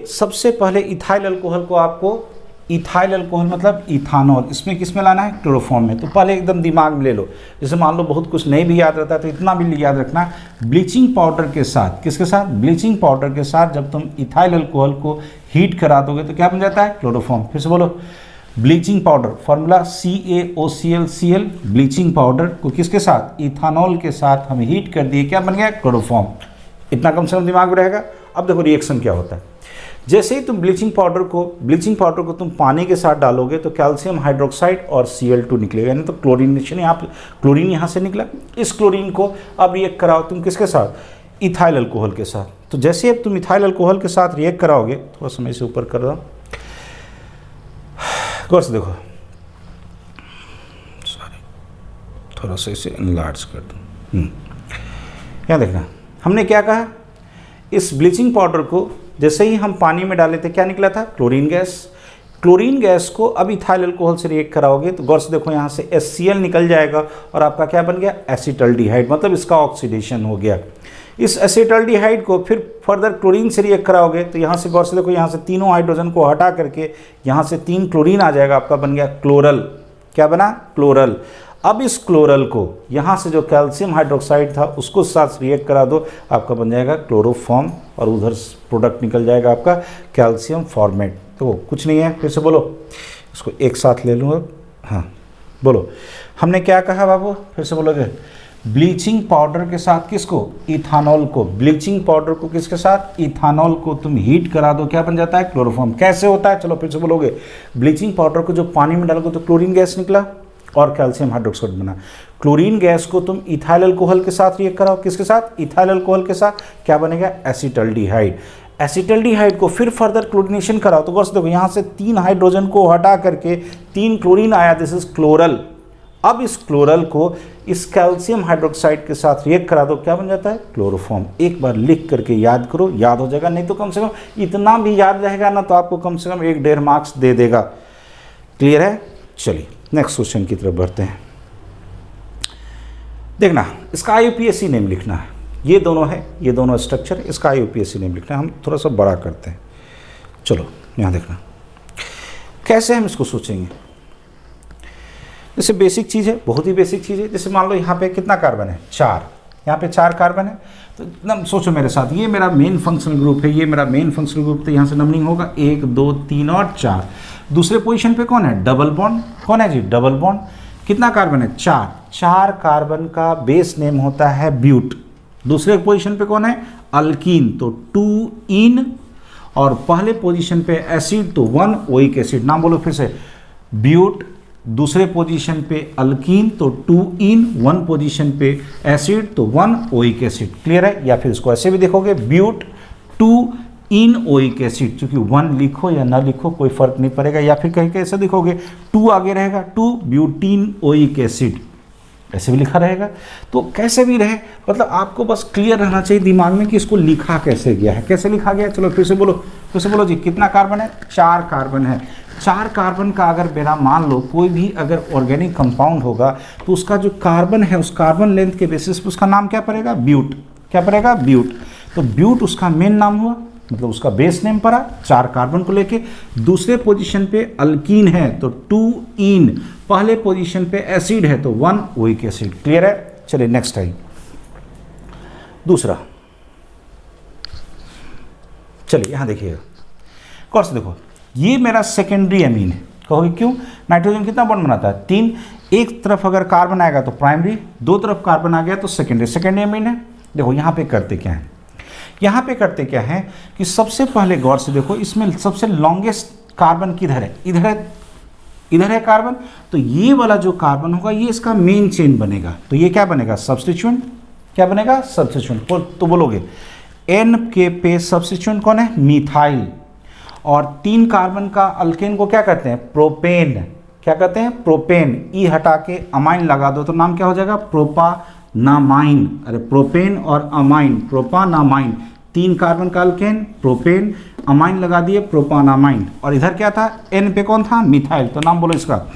सबसे पहले इथाइल अल्कोहल को आपको, इथाइल अल्कोहल मतलब इथानॉल, इसमें किस में लाना है? क्लोरोफॉर्म में। तो पहले एकदम दिमाग में ले लो, जैसे मान लो बहुत कुछ नहीं भी याद रहता है तो इतना भी याद रखना, ब्लीचिंग पाउडर के साथ, किसके साथ? ब्लीचिंग पाउडर के साथ जब तुम इथाइल अल्कोहल को हीट करा दोगे तो क्या बन जाता है? क्लोरोफॉर्म। फिर से बोलो, bleaching powder, formula CaOClCl, bleaching powder को किसके साथ? इथानॉल के साथ हम हीट कर दिए, क्या बन गया? क्लोरोफॉर्म। इतना कम से कम दिमाग में रहेगा। अब देखो रिएक्शन क्या होता है। जैसे ही तुम ब्लीचिंग पाउडर को तुम पानी के साथ डालोगे तो कैल्शियम हाइड्रोक्साइड और Cl2 निकलेगा, यानी तो क्लोरीनेशन, क्लोरीन यहाँ से निकला। इस क्लोरीन को अब रिएक्ट कराओ तुम किसके साथ? इथाइल अल्कोहल के साथ। तो जैसे अब तुम इथाइल अल्कोहल के साथ रिएक्ट कराओगे, थोड़ा समय से ऊपर कर रहा हूँ, गौर से देखो, सॉरी थोड़ा सा इसे इनलार्ज कर दूँ। यहाँ देखना, हमने क्या कहा? इस ब्लीचिंग पाउडर को जैसे ही हम पानी में डाले थे क्या निकला था? Chlorine gas. क्लोरीन गैस को अब इथाइल अल्कोहल से रिएक्ट कराओगे तो गौर से देखो, यहाँ से HCl निकल जाएगा और आपका क्या बन गया? एसिटल्डिहाइड, मतलब इसका ऑक्सीडेशन हो गया। इस एसिटल्डिहाइड को फिर फर्दर क्लोरीन से रिएक्ट कराओगे तो यहाँ से गौर से देखो, यहाँ से तीनों हाइड्रोजन को हटा करके यहाँ से 3 क्लोरीन आ जाएगा, आपका बन गया क्लोरल। क्या बना? क्लोरल। अब इस क्लोरल को यहाँ से जो कैल्शियम हाइड्रोक्साइड था उसको साथ रिएक्ट करा दो, आपका बन जाएगा क्लोरोफॉर्म, और उधर प्रोडक्ट निकल जाएगा आपका कैल्शियम फॉर्मेट। तो कुछ नहीं है, फिर से बोलो, इसको एक साथ ले लूँ। हाँ बोलो, हमने क्या कहा बाबू? फिर से बोलोगे, ब्लीचिंग पाउडर के साथ किसको? इथानॉल को। ब्लीचिंग पाउडर को किसके साथ? इथानॉल को तुम हीट करा दो, क्या बन जाता है? क्लोरोफॉर्म। कैसे होता है? चलो फिर से बोलोगे, ब्लीचिंग पाउडर को जो पानी में डालोगे तो क्लोरीन गैस निकला और कैल्शियम हाइड्रोक्साइड बना। क्लोरीन गैस को तुम इथाइल अल्कोहल के साथ रिएक्ट कराओ, किसके साथ? इथाइल अल्कोहल के साथ। क्या बनेगा? एसिटल्डिहाइड। एसिटल्डिहाइड को फिर फर्दर क्लोरीनेशन कराओ तो गौर से देखो, यहाँ से 3 हाइड्रोजन को हटा करके 3 क्लोरीन आया, दिस इज क्लोरल। अब इस क्लोरल को इस कैल्शियम हाइड्रोक्साइड के साथ रिएक्ट करा दो, क्या बन जाता है? क्लोरोफॉर्म। एक बार लिख करके याद करो, याद हो जाएगा, नहीं तो कम से कम इतना भी याद रहेगा ना तो आपको कम से कम 1-1.5 मार्क्स दे देगा। क्लियर है? चलिए नेक्स्ट क्वेश्चन की तरफ बढ़ते हैं। देखना, इसका IUPAC नेम लिखना है। ये दोनों है, ये दोनों स्ट्रक्चर, इसका IUPAC नेम लिखना है। हम थोड़ा सा बड़ा करते हैं। चलो यहाँ देखना कैसे हम इसको सोचेंगे। जैसे बेसिक चीज़ है, बहुत ही बेसिक चीज़ है। जैसे मान लो यहाँ पे कितना कार्बन है? 4। यहाँ पे 4 कार्बन है, तो एकदम सोचो मेरे साथ, ये मेरा मेन फंक्शनल ग्रुप है, ये मेरा मेन फंक्शनल ग्रुप, तो यहाँ से नंबरिंग होगा 1 2 3 और 4। दूसरे पोजीशन पे कौन है? Double bond. कौन है जी? Double bond. कितना कार्बन है? 4। 4 कार्बन का बेस नेम होता है ब्यूट। दूसरे पोजीशन पे कौन है? अल्कीन, तो 2 इन, और पहले पोजीशन पे एसिड तो 1 ओइक एसिड। नाम बोलो फिर से, ब्यूट। दूसरे पोजीशन पे अल्कीन तो 2 इन, 1 पोजीशन पे एसिड तो 1 ओइक एसिड। क्लियर है? या फिर इसको ऐसे भी देखोगे, ब्यूट 2 इन ओइक एसिड, क्योंकि 1 लिखो या ना लिखो कोई फर्क नहीं पड़ेगा। या फिर कहीं कैसे लिखोगे, 2 आगे रहेगा, 2 ब्यूटीन ओइक एसिड, ऐसे भी लिखा रहेगा। तो कैसे भी रहे, मतलब आपको बस क्लियर रहना चाहिए दिमाग में कि इसको लिखा कैसे गया है, कैसे लिखा गया है। चलो फिर से बोलो जी, कितना कार्बन है? 4 कार्बन है। 4 कार्बन का अगर मेरा मान लो कोई भी अगर ऑर्गेनिक कंपाउंड होगा तो उसका जो कार्बन है उस कार्बन लेंथ के बेसिस पे उसका नाम क्या पड़ेगा? ब्यूट। क्या पड़ेगा? ब्यूट। तो ब्यूट उसका मेन नाम हुआ, मतलब उसका बेस नेम पड़ा 4 कार्बन को लेके। दूसरे पोजीशन पे अल्कीन है तो 2 इन, पहले पोजीशन पे एसिड है तो 1 ओइक एसिड। क्लियर है? चलिए नेक्स्ट आई दूसरा। चलिए यहाँ देखिएगा, कौन से देखो, ये मेरा सेकेंडरी एमीन है। कहोगे क्यों? नाइट्रोजन कितना बॉन्ड बनाता है? 3। एक तरफ अगर कार्बन आएगा तो प्राइमरी, दो तरफ कार्बन आ गया तो सेकेंडरी। सेकेंडरी एमीन है। देखो यहाँ पे करते क्या है, यहाँ पे करते क्या है कि सबसे पहले गौर से देखो, इसमें सबसे लॉन्गेस्ट कार्बन किधर है? इधर है, इधर है कार्बन। तो ये वाला जो कार्बन होगा ये इसका मेन चेन बनेगा, तो ये क्या बनेगा? सब्स्टिट्यूएंट। क्या बनेगा? सब्स्टिट्यूएंट। तो बोलोगे एन के पे सब्स्टिट्यूएंट कौन है? मीथाइल। और 3 कार्बन का अल्केन को क्या कहते हैं? प्रोपेन। क्या कहते हैं? प्रोपेन। ई हटा के अमाइन लगा दो तो नाम क्या हो जाएगा? प्रोपानामाइन। अरे प्रोपेन और अमाइन, प्रोपानामाइन। 3 कार्बन का अल्केन प्रोपेन, अमाइन लगा दिए प्रोपानामाइन। और इधर क्या था? एन पे कौन था? मिथाइल। तो नाम बोलो इसका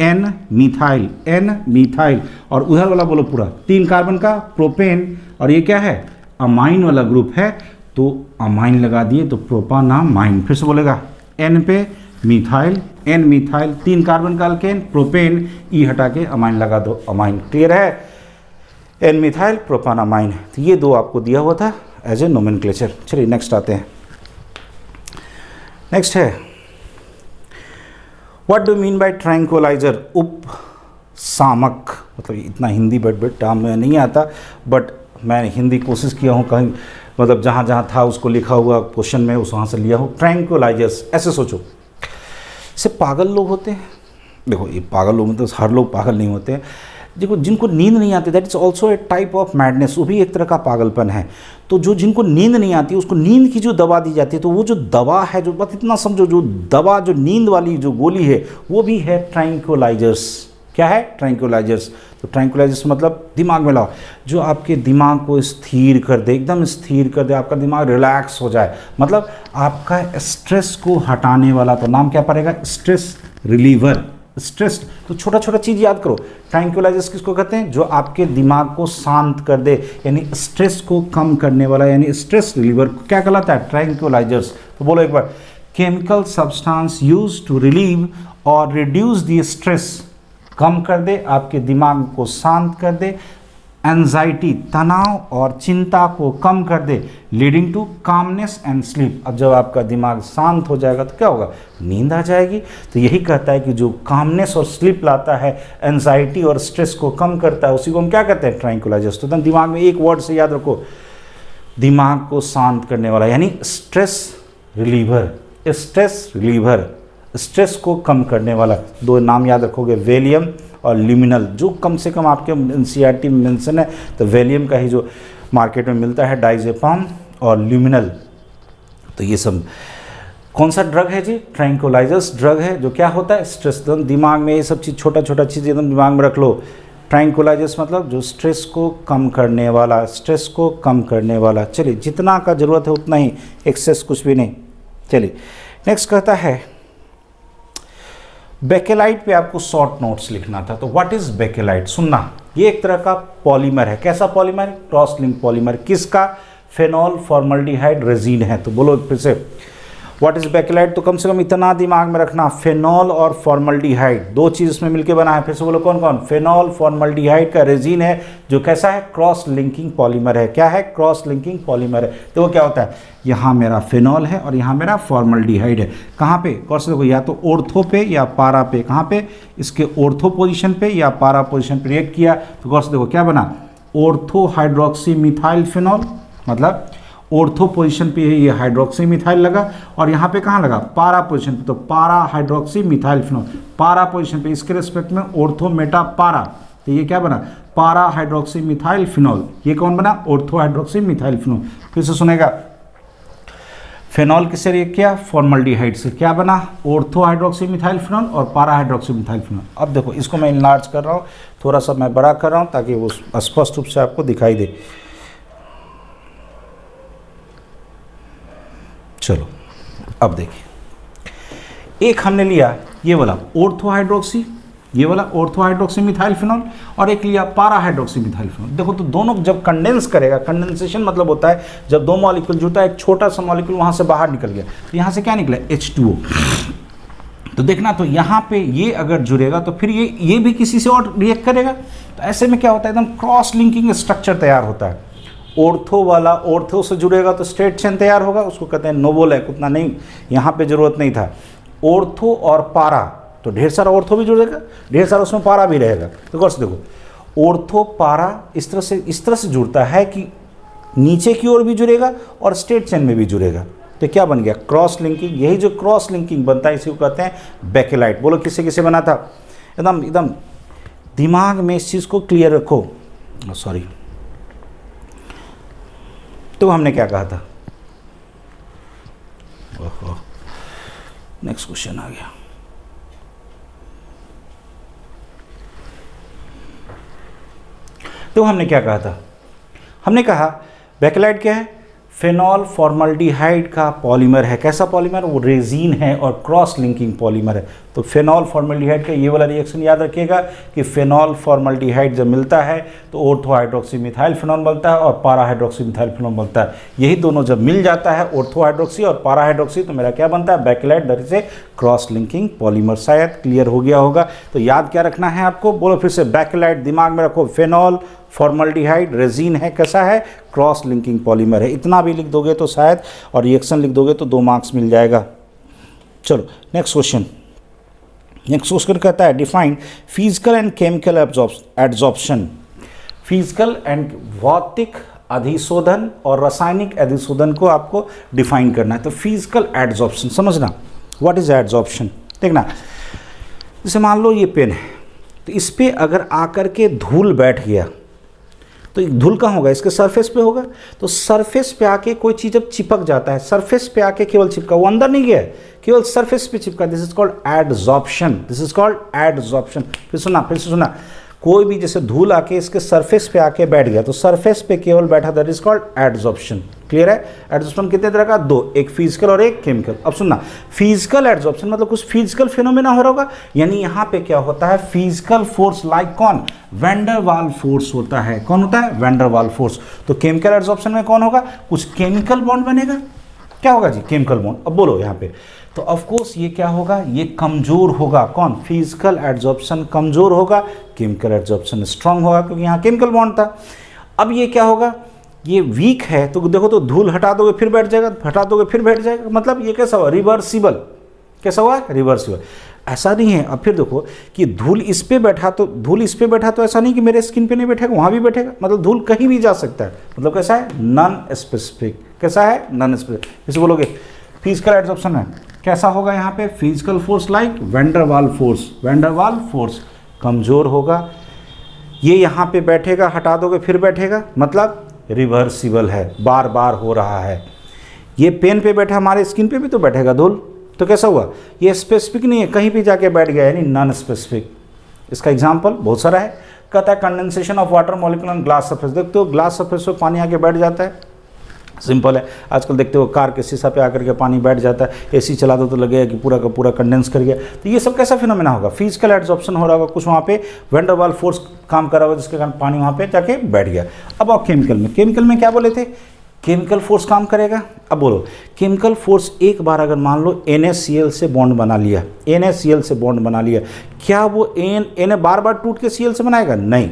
एन मिथाइल, एन मिथाइल। और उधर वाला बोलो पूरा 3 कार्बन का प्रोपेन, और ये क्या है? अमाइन वाला ग्रुप है, तो अमाइन लगा दिए तो प्रोपानामाइन। फिर से बोलेगा एन पे मिथाइल, एन मिथाइल, 3 कार्बन का अल्केन प्रोपेन, ई हटा के अमाइन लगा दो, अमाइन। क्लियर है? N methyl propanamine. तो ये 2 आपको दिया हुआ था एज ए नोमेनक्लेचर। चलिए नेक्स्ट आते हैं। नेक्स्ट है what do mean by tranquilliser? उपसामक। मतलब इतना हिंदी बट टर्म में नहीं आता, बट मैं हिंदी कोशिश किया हूँ, कहीं मतलब जहाँ जहाँ था उसको लिखा हुआ क्वेश्चन में उस वहाँ से लिया हूँ। ट्रैंक्विलाइजर्स, ऐसे सोचो, सिर्फ पागल लोग होते हैं। देखो ये पागल लोग मतलब हर लोग पागल नहीं होते हैं। देखो जिनको नींद नहीं आती, that is also a type of madness, वो भी एक तरह का पागलपन है। तो जो जिनको नींद नहीं आती उसको नींद की जो दवा दी जाती है, तो वो जो दवा है, जो बस इतना समझो, जो दवा, जो नींद वाली जो गोली है वो भी है ट्रैंक्विलाइजर्स। क्या है? ट्रैंक्विलाइजर्स। तो ट्रैंक्विलाइजर्स मतलब दिमाग में लाओ, जो आपके दिमाग को स्थिर कर दे, एकदम स्थिर कर दे, आपका दिमाग रिलैक्स हो जाए, मतलब आपका स्ट्रेस को हटाने वाला। तो नाम क्या पड़ेगा? Stress reliever. स्ट्रेस, तो छोटा छोटा चीज़ याद करो। ट्रैंक्विलाइजर्स किसको कहते हैं? जो आपके दिमाग को शांत कर दे, यानी स्ट्रेस को कम करने वाला, यानी स्ट्रेस रिलीवर क्या कहलाता है? ट्रैंक्विलाइजर्स। तो बोलो एक बार, chemical substance use to relieve और रिड्यूस द स्ट्रेस, कम कर दे, आपके दिमाग को शांत कर दे, एंजाइटी, तनाव और चिंता को कम कर दे, leading to calmness and sleep. अब जब आपका दिमाग शांत हो जाएगा तो क्या होगा? नींद आ जाएगी। तो यही कहता है कि जो कामनेस और स्लीप लाता है, एंजाइटी और स्ट्रेस को कम करता है, उसी को हम क्या कहते हैं? ट्रैंक्विलाइजर्स। तो एकदम दिमाग में एक वर्ड से याद रखो, दिमाग को शांत करने वाला, यानी stress reliever. Stress reliever, stress को कम करने वाला। 2 नाम याद रखोगे, वेलियम और ल्यूमिनल, जो कम से कम आपके एनसीईआरटी में मेंशन है। तो वेलियम का ही जो मार्केट में मिलता है डाइजेपाम, और ल्यूमिनल। तो ये सब कौन सा ड्रग है जी? ट्रैंक्विलाइजर्स ड्रग है, जो क्या होता है? स्ट्रेस। दिमाग में ये सब चीज़, छोटा छोटा चीज़ एकदम दिमाग में रख लो। ट्रैंक्विलाइजर्स मतलब जो स्ट्रेस को कम करने वाला, स्ट्रेस को कम करने वाला। चलिए जितना का ज़रूरत है उतना ही, एक्सेस कुछ भी नहीं। चलिए नेक्स्ट कहता है बेकेलाइट पे आपको शॉर्ट नोट्स लिखना था। तो व्हाट इज बेकेलाइट? सुनना, ये एक तरह का पॉलीमर है। कैसा पॉलीमर? Cross link polymer. किसका? फेनॉल फॉर्मल्डिहाइड रेजिन है। तो बोलो फिर से, व्हाट इज बेकेलाइट? तो कम से कम इतना दिमाग में रखना, फेनॉल और फॉर्मल्डिहाइड 2 चीज़ इसमें मिलकर बना है। फिर से बोलो कौन कौन? फेनॉल फॉर्मल्डिहाइड का रेजिन है, जो कैसा है? क्रॉस लिंकिंग पॉलीमर है। क्या है? क्रॉस लिंकिंग पॉलीमर है। तो वो क्या होता है? यहाँ मेरा फेनॉल है और यहाँ मेरा फॉर्मल्डिहाइड है। कहाँ पे? गौर से देखो, या तो ऑर्थो पे या पारा पे। कहाँ पे? इसके ऑर्थो पोजीशन पे या पारा पोजीशन पे रिएक्ट किया तो गौर से देखो क्या बना? ऑर्थो हाइड्रोक्सी मिथाइल फेनॉल, मतलब ऑर्थो पोजीशन पे ये हाइड्रोक्सी मिथाइल लगा, और यहाँ पे कहाँ लगा? पारा पोजीशन पे। तो पारा हाइड्रोक्सी मिथाइल फेनॉल, पारा पोजीशन पे, इसके रिस्पेक्ट में ऑर्थो मेटा पारा। तो ये क्या बना? पारा हाइड्रोक्सी मिथाइल फिनॉल। ये कौन बना? Ortho hydroxy methyl phenol. फिर से सुनेगा, फेनॉल किससे रिएक्ट किया? फॉर्मल्डिहाइड से। क्या बना? ऑर्थो हाइड्रोक्सी मिथाइल फिनॉल और पारा हाइड्रोक्सी मिथाइल फिनॉल। अब देखो इसको मैं इनलार्ज कर रहा हूँ, थोड़ा सा मैं बड़ा कर रहा हूँ ताकि वो स्पष्ट रूप से आपको दिखाई दे। चलो अब देखिए, एक हमने लिया ये वाला ऑर्थो हाइड्रोक्सी, ये वाला ऑर्थो हाइड्रोक्सी मिथाइल फिनॉल, और एक लिया पारा हाइड्रोक्सी मिथाइल फिनॉल। देखो तो दोनों जब कंडेंस करेगा, कंडेंसेशन मतलब होता है जब 2 मॉलिक्यूल जुड़ता है, एक छोटा सा मॉलिक्यूल वहाँ से बाहर निकल गया, तो यहाँ से क्या निकला? H2O। तो देखना, तो यहाँ पे ये अगर जुड़ेगा तो फिर ये भी किसी से और रिएक्ट करेगा। तो ऐसे में क्या होता है, एकदम क्रॉस लिंकिंग स्ट्रक्चर तैयार होता है। ऑर्थो वाला ऑर्थो से जुड़ेगा तो स्ट्रेट चेन तैयार होगा, उसको कहते हैं नोवोलैक। उतना नहीं, यहाँ पे जरूरत नहीं था। ऑर्थो और पारा, तो ढेर सारा ऑर्थो भी जुड़ेगा, ढेर सारा उसमें पारा भी रहेगा। तो गौर से देखो, ऑर्थो पारा इस तरह से जुड़ता है कि नीचे की ओर भी जुड़ेगा और स्ट्रेट चेन में भी जुड़ेगा। तो क्या बन गया, क्रॉस लिंकिंग। यही जो क्रॉस लिंकिंग बनता है इसी को कहते हैं बेकेलाइट। बोलो किससे किससे बना था, एकदम दिमाग में इस चीज़ को क्लियर रखो। सॉरी, तो हमने क्या कहा था, ओहो नेक्स्ट क्वेश्चन आ गया। तो हमने क्या कहा था, हमने कहा बेकेलाइट क्या है, फेनॉल फॉर्मल्डिहाइड का पॉलीमर है। कैसा पॉलीमर, वो रेजिन है और क्रॉस लिंकिंग पॉलीमर है। तो फेनॉल फॉर्मल्डिहाइड का ये वाला रिएक्शन याद रखिएगा कि फेनॉल फॉर्मल्डिहाइड जब मिलता है तो ऑर्थो हाइड्रोक्सी मिथाइल फेनॉल बनता है और पारा हाइड्रोक्सी मिथाइल फेनॉल बनता है। यही दोनों जब मिल जाता है, ऑर्थो हाइड्रोक्सी और पारा हाइड्रोक्सी, तो मेरा क्या बनता है, bakelite, that is a cross linking polymer. शायद क्लियर हो गया होगा। तो याद क्या रखना है आपको, बोलो फिर से, बेकेलाइट दिमाग में रखो, फेनॉल फॉर्मल्डिहाइड रेजिन है, कैसा है, क्रॉस लिंकिंग पॉलीमर है। इतना भी लिख दोगे तो शायद, और रिएक्शन लिख दोगे तो 2 मार्क्स मिल जाएगा। चलो नेक्स्ट क्वेश्चन। नेक्स्ट क्वेश्चन कहता है define physical and chemical adsorption. Physical and भौतिक अधिशोधन और रासायनिक अधिशोधन को आपको डिफाइन करना है। तो फिजिकल एड्जॉर्प्शन समझना, व्हाट इज एड्जॉर्प्शन। देखना, जैसे मान लो ये पेन है, तो इस पर अगर आकर के धूल बैठ गया तो धूल कहाँ होगा, इसके सरफेस पे होगा। तो सरफेस पे आके कोई चीज़ जब चिपक जाता है, सरफेस पे आके केवल चिपका, वो अंदर नहीं गया है, केवल सरफेस पे चिपका, this is called adsorption. This is called adsorption. फिर से सुना, कोई भी जैसे धूल आके इसके सरफेस पे आके बैठ गया, तो सरफेस पे केवल बैठा, that is called adsorption. Clear है। एडजॉर्प्शन कितने तरह का, 2, एक फिजिकल और एक केमिकल। अब सुनना, फिजिकल एडजॉर्प्शन मतलब कुछ फिजिकल फिनोमेना हो रहा होगा, यानी यहाँ पे क्या होता है, फिजिकल फोर्स लाइक कौन, वैन डर वाल फोर्स होता है। कौन होता है, वैन डर वाल फोर्स। तो केमिकल एडजॉर्प्शन में कौन होगा, कुछ केमिकल बॉन्ड बनेगा। क्या होगा जी, केमिकल बॉन्ड। अब बोलो यहाँ पे, तो ऑफ कोर्स ये क्या होगा, ये कमजोर होगा। कौन, फिजिकल एडजॉर्प्शन कमजोर होगा, केमिकल एडजॉर्प्शन स्ट्रांग होगा, क्योंकि यहाँ केमिकल बॉन्ड था। अब ये क्या होगा, ये वीक है, तो देखो तो धूल हटा दोगे फिर बैठ जाएगा, हटा दोगे फिर बैठ जाएगा, मतलब ये कैसा हुआ, रिवर्सिबल। कैसा हुआ, रिवर्सिबल। ऐसा नहीं है। अब फिर देखो कि धूल इस पे बैठा तो ऐसा नहीं कि मेरे स्किन पे नहीं बैठेगा, वहाँ भी बैठेगा, मतलब धूल कहीं भी जा सकता है। मतलब कैसा है, नॉन स्पेसिफिक। कैसा है, नॉन स्पेसिफिक। इसे बोलोगे फिजिकल एडजॉर्प्शन है, कैसा होगा यहाँ पे, physical force like van der वाल फोर्स। वैन डर वाल फोर्स कमजोर होगा, ये यहाँ पे बैठेगा, हटा दोगे फिर बैठेगा, मतलब रिवर्सिबल है, बार बार हो रहा है। ये पेन पे बैठा, हमारे स्किन पे भी तो बैठेगा धूल, तो कैसा हुआ, ये स्पेसिफिक नहीं है, कहीं भी जाके बैठ गया, यानी नॉन स्पेसिफिक। इसका एग्जांपल बहुत सारा है। कहता है condensation of water molecule on glass surface. देखते हो ग्लास सरफेस पे पानी आके बैठ जाता है, सिंपल है। आजकल देखते हो कार के शीशा पे आकर के पानी बैठ जाता है, एसी चला दो तो लगेगा कि पूरा का पूरा कंडेंस कर गया। तो ये सब कैसा फिनोमेना होगा, फिजिकल एडजॉर्प्शन हो रहा होगा, कुछ वहाँ पे वैन डर वाल फोर्स काम कर रहा होगा, जिसके कारण पानी वहाँ पे जाके बैठ गया। अब आओ केमिकल में क्या बोले थे, केमिकल फोर्स काम करेगा। अब बोलो केमिकल फोर्स, एक बार अगर मान लो NaCl से बॉन्ड बना लिया, NaCl से बॉन्ड बना लिया, क्या वो Na बार बार टूट के Cl से बनाएगा, नहीं।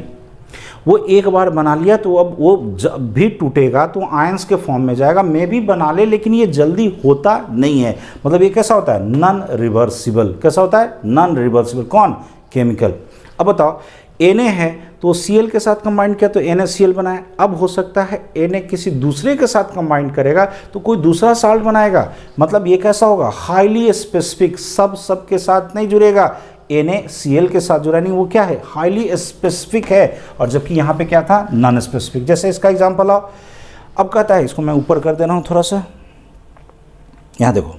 वो एक बार बना लिया तो अब वो जब भी टूटेगा तो आयंस के फॉर्म में जाएगा, मे भी बना ले, लेकिन ये जल्दी होता नहीं है। मतलब ये कैसा होता है, नॉन रिवर्सिबल। कैसा होता है, नॉन रिवर्सिबल। कौन, केमिकल। अब बताओ Na है तो Cl के साथ कंबाइन किया तो NaCl बनाया। अब हो सकता है Na किसी दूसरे के साथ कंबाइन करेगा तो कोई दूसरा साल्ट बनाएगा, मतलब ये कैसा होगा, हाईली स्पेसिफिक। सब के साथ नहीं जुड़ेगा, NaCl के साथ जुड़ा नहीं, वो क्या है, हाईली स्पेसिफिक है। और जबकि यहाँ पे क्या था, नॉन स्पेसिफिक। जैसे इसका एग्जांपल आओ, अब कहता है, इसको मैं ऊपर कर दे रहा हूँ थोड़ा सा, यहाँ देखो,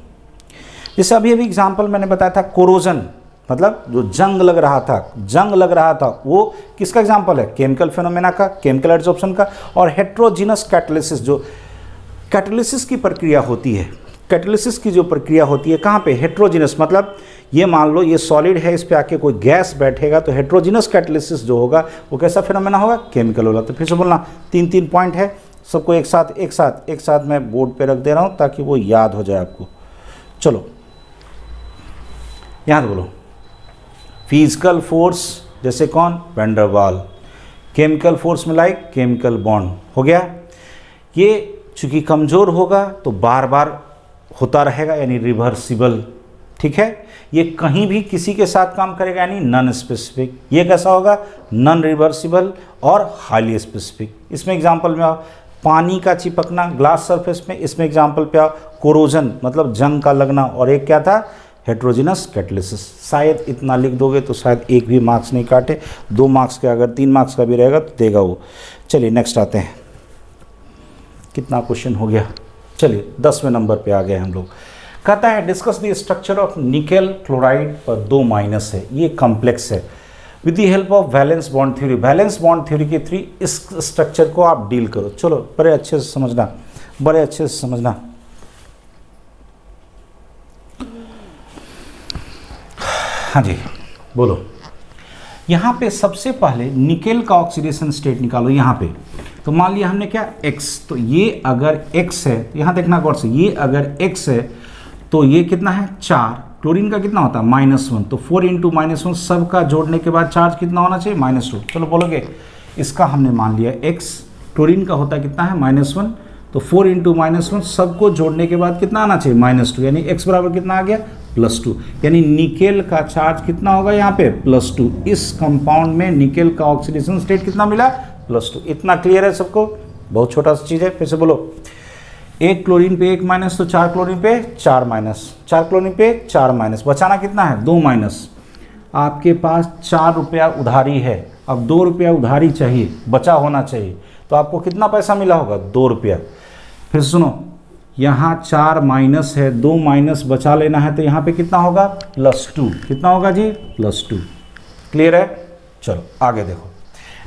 जैसे अभी एग्जांपल मैंने बताया था कोरोजन, मतलब जो जंग लग रहा था, वो किसका एग्जांपल है, केमिकल फिनोमेना का, केमिकल एडजॉर्प्शन का। और हेट्रोजीनस कैटालिसिस, जो कैटालिसिस की प्रक्रिया होती है, कैटालिसिस की जो प्रक्रिया होती है कहाँ पे, हेट्रोजीनस, मतलब ये मान लो ये सॉलिड है, इस पे आके कोई गैस बैठेगा तो हेट्रोजीनस कैटालिसिस जो होगा वो कैसा फिनोमेना होगा, केमिकल होगा। तो फिर से बोलना, 3 पॉइंट है, सबको एक साथ मैं बोर्ड पे रख दे रहा हूँ ताकि वो याद हो जाए आपको। चलो यहाँ तो बोलो फिजिकल फोर्स जैसे कौन, वैन डर वाल। केमिकल फोर्स में लाइक केमिकल बॉन्ड हो गया। ये चूंकि कमज़ोर होगा तो बार बार होता रहेगा, यानी रिवर्सिबल, ठीक है। ये कहीं भी किसी के साथ काम करेगा, यानी नॉन स्पेसिफिक। ये कैसा होगा, नॉन रिवर्सिबल और हाईली स्पेसिफिक। इसमें एग्जांपल में आओ, पानी का चिपकना ग्लास सरफेस में, इसमें एग्जांपल पे आओ कोरोजन मतलब जंग का लगना, और एक क्या था, हेट्रोजिनस कैटालिसिस। शायद इतना लिख दोगे तो शायद एक भी मार्क्स नहीं काटे, 2 मार्क्स का, अगर 3 मार्क्स का भी रहेगा तो देगा वो। चलिए नेक्स्ट आते हैं, कितना क्वेश्चन हो गया, चलिए 10वें नंबर पे आ गए हम लोग। कहता है discuss the structure of nickel chloride पर 2 माइनस है, ये कॉम्प्लेक्स है। With the help of valence bond theory, valence bond theory के थ्रू इस स्ट्रक्चर को आप डील करो। चलो बड़े अच्छे से समझना, बड़े अच्छे से समझना। हाँ जी बोलो। यहाँ पे सबसे पहले निकेल का ऑक्सीडेशन स्टेट निकालो। यहाँ पे तो मान लिया हमने क्या, X, तो ये अगर X है, यहाँ देखना गौर से, ये अगर X है तो ये कितना है 4, क्लोरीन का कितना होता है -1, तो 4 × -1 सब का जोड़ने के बाद चार्ज कितना होना चाहिए -2। चलो बोलोगे, इसका हमने मान लिया X, क्लोरीन का होता है कितना है -1, तो 4 × -1 सबको जोड़ने के बाद कितना आना चाहिए -2, यानी X बराबर कितना आ गया +2, यानी निकेल का चार्ज कितना होगा यहाँ पे +2। इस कंपाउंड में निकेल का ऑक्सीडेशन स्टेट कितना मिला +2। इतना क्लियर है सबको, बहुत छोटा सा चीज़ है। फिर से बोलो, 1 क्लोरीन पे 1 माइनस, तो 4 क्लोरीन पे 4 माइनस, 4 क्लोरीन पे 4 माइनस, बचाना कितना है 2 माइनस। आपके पास 4 रुपया उधारी है, अब 2 रुपया उधारी चाहिए, बचा होना चाहिए, तो आपको कितना पैसा मिला होगा 2 रुपया। फिर सुनो, यहाँ 4 माइनस है, 2 माइनस बचा लेना है, तो यहाँ पे कितना होगा +2, कितना होगा जी +2। क्लियर है, चलो आगे देखो।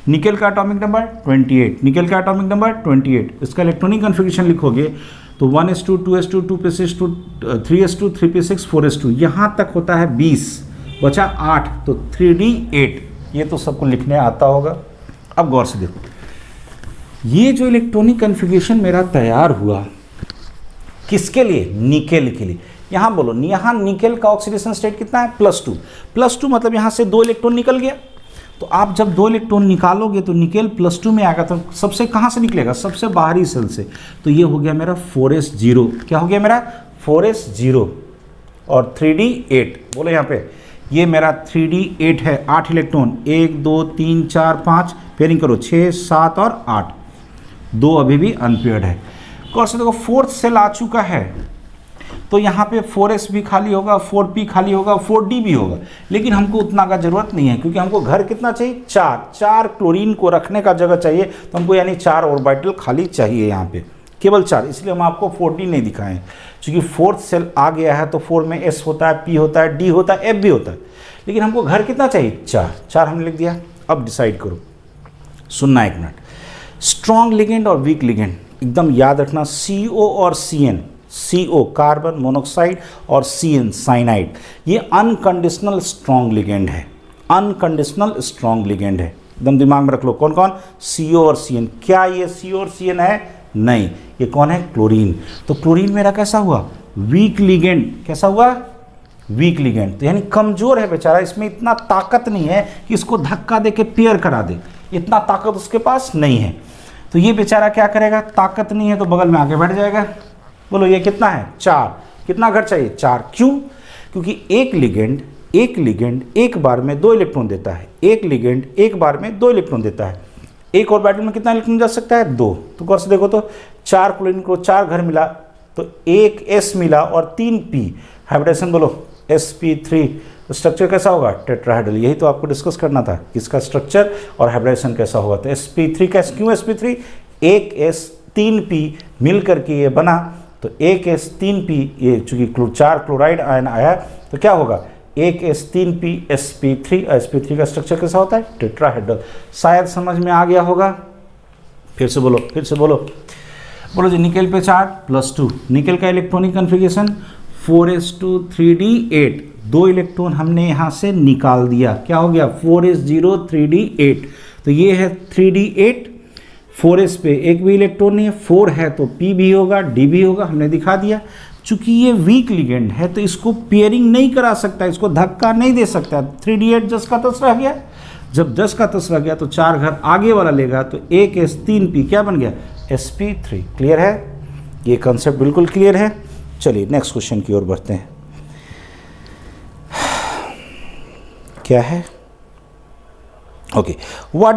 निकेल का एटॉमिक नंबर 28, निकेल का एटॉमिक नंबर 28, इसका इलेक्ट्रॉनिक कन्फिगरेशन लिखोगे तो 1s2 2s2 2p6 3s2 3p6 4s2, यहाँ तक होता है 20, बचा 8, तो 3d8। ये तो सबको लिखने आता होगा। अब गौर से देखो, ये जो इलेक्ट्रॉनिक कन्फिगरेशन मेरा तैयार हुआ किसके लिए, निकेल के लिए। यहाँ बोलो, यहाँ निकेल का ऑक्सीडेशन स्टेट कितना है +2, +2 मतलब यहाँ से 2 इलेक्ट्रॉन निकल गया। तो आप जब 2 इलेक्ट्रॉन निकालोगे तो निकेल +2 में आएगा, तो सबसे कहाँ से निकलेगा, सबसे बाहरी सेल से। तो ये हो गया मेरा 4s0, क्या हो गया मेरा 4s0 और 3d8। बोलो यहाँ पे, ये मेरा 3d8 है, 8 इलेक्ट्रॉन, 1 2 3 4 5, पेयरिंग करो 6 7 और 8, 2 अभी भी अनपेयर्ड है। कौन से देखो 4th सेल आ चुका है, तो यहाँ पे 4s भी खाली होगा, 4p खाली होगा, 4d भी होगा, लेकिन हमको उतना का ज़रूरत नहीं है, क्योंकि हमको घर कितना चाहिए 4 क्लोरीन को रखने का जगह चाहिए, तो हमको यानी 4 ऑर्बिटल खाली चाहिए यहाँ पे, केवल 4। इसलिए हम आपको 4d नहीं दिखाएं, क्योंकि 4th सेल आ गया है तो 4 में s होता है, p होता है, d होता है, f भी होता है, लेकिन हमको घर कितना चाहिए 4 हमने लिख दिया। अब डिसाइड करो, सुनना एक मिनट। स्ट्रॉन्ग लिगेंड और वीक लिगेंड एकदम याद रखना, CO और CN, CO कार्बन मोनोक्साइड और CN साइनाइड, ये अनकंडीशनल स्ट्रॉन्ग लिगेंड है, अनकंडीशनल स्ट्रॉन्ग लिगेंड है, एकदम दिमाग में रख लो। कौन कौन, CO और CN। क्या ये CO और CN है, नहीं, ये कौन है क्लोरीन। तो क्लोरीन मेरा कैसा हुआ वीक लिगेंड, कैसा हुआ वीक लिगेंड, तो यानी कमजोर है बेचारा, इसमें इतना ताकत नहीं है कि इसको धक्का दे के पेयर करा दे, इतना ताकत उसके पास नहीं है। तो ये बेचारा क्या करेगा, ताकत नहीं है तो बगल में आगे बढ़ जाएगा। बोलो ये कितना है 4, कितना घर चाहिए 4, क्यों, क्योंकि एक लिगेंड एक बार में 2 इलेक्ट्रॉन देता है, एक लिगेंड एक बार में 2 इलेक्ट्रॉन देता है, एक ऑर्बिटल में कितना इलेक्ट्रॉन जा सकता है 2। तो गौर से देखो, तो 4 क्लोरीन को 4 घर मिला, तो 1 s मिला और 3 p, हाइब्रिडेशन बोलो sp3, स्ट्रक्चर कैसा होगा टेट्राहेड्रल। यही तो आपको डिस्कस करना था, इसका स्ट्रक्चर और हाइब्रिडेशन कैसा होगा। तो sp3 का क्यों sp3, 1 s 3 p मिल करके ये बना, तो 1 s 3 p, ये चूंकि 4 क्लोराइड आयन आया तो क्या होगा 1 s 3 p sp3, sp3 का स्ट्रक्चर कैसा होता है टेट्राहेड्रल। शायद समझ में आ गया होगा। फिर से बोलो बोलो जी, निकेल पे चार्ज +2, निकेल का electronic configuration 4s2 3d8, 2 electron हमने यहाँ से निकाल दिया, क्या हो गया 4s0 3d8। तो ये है 3d8, 4s पे एक भी इलेक्ट्रॉन नहीं है, 4 है तो p भी होगा, d भी होगा, हमने दिखा दिया। चूंकि ये वीक लिगेंड है तो इसको पेयरिंग नहीं करा सकता, इसको धक्का नहीं दे सकता। 3D8 10 का 10 रह गया, जब 10 का 10 रह गया तो 4 घर आगे वाला लेगा, तो 1s 3p क्या बन गया, sp3। क्लियर है, ये कॉन्सेप्ट बिल्कुल क्लियर है। चलिए नेक्स्ट क्वेश्चन की ओर बढ़ते हैं। क्या है, okay, how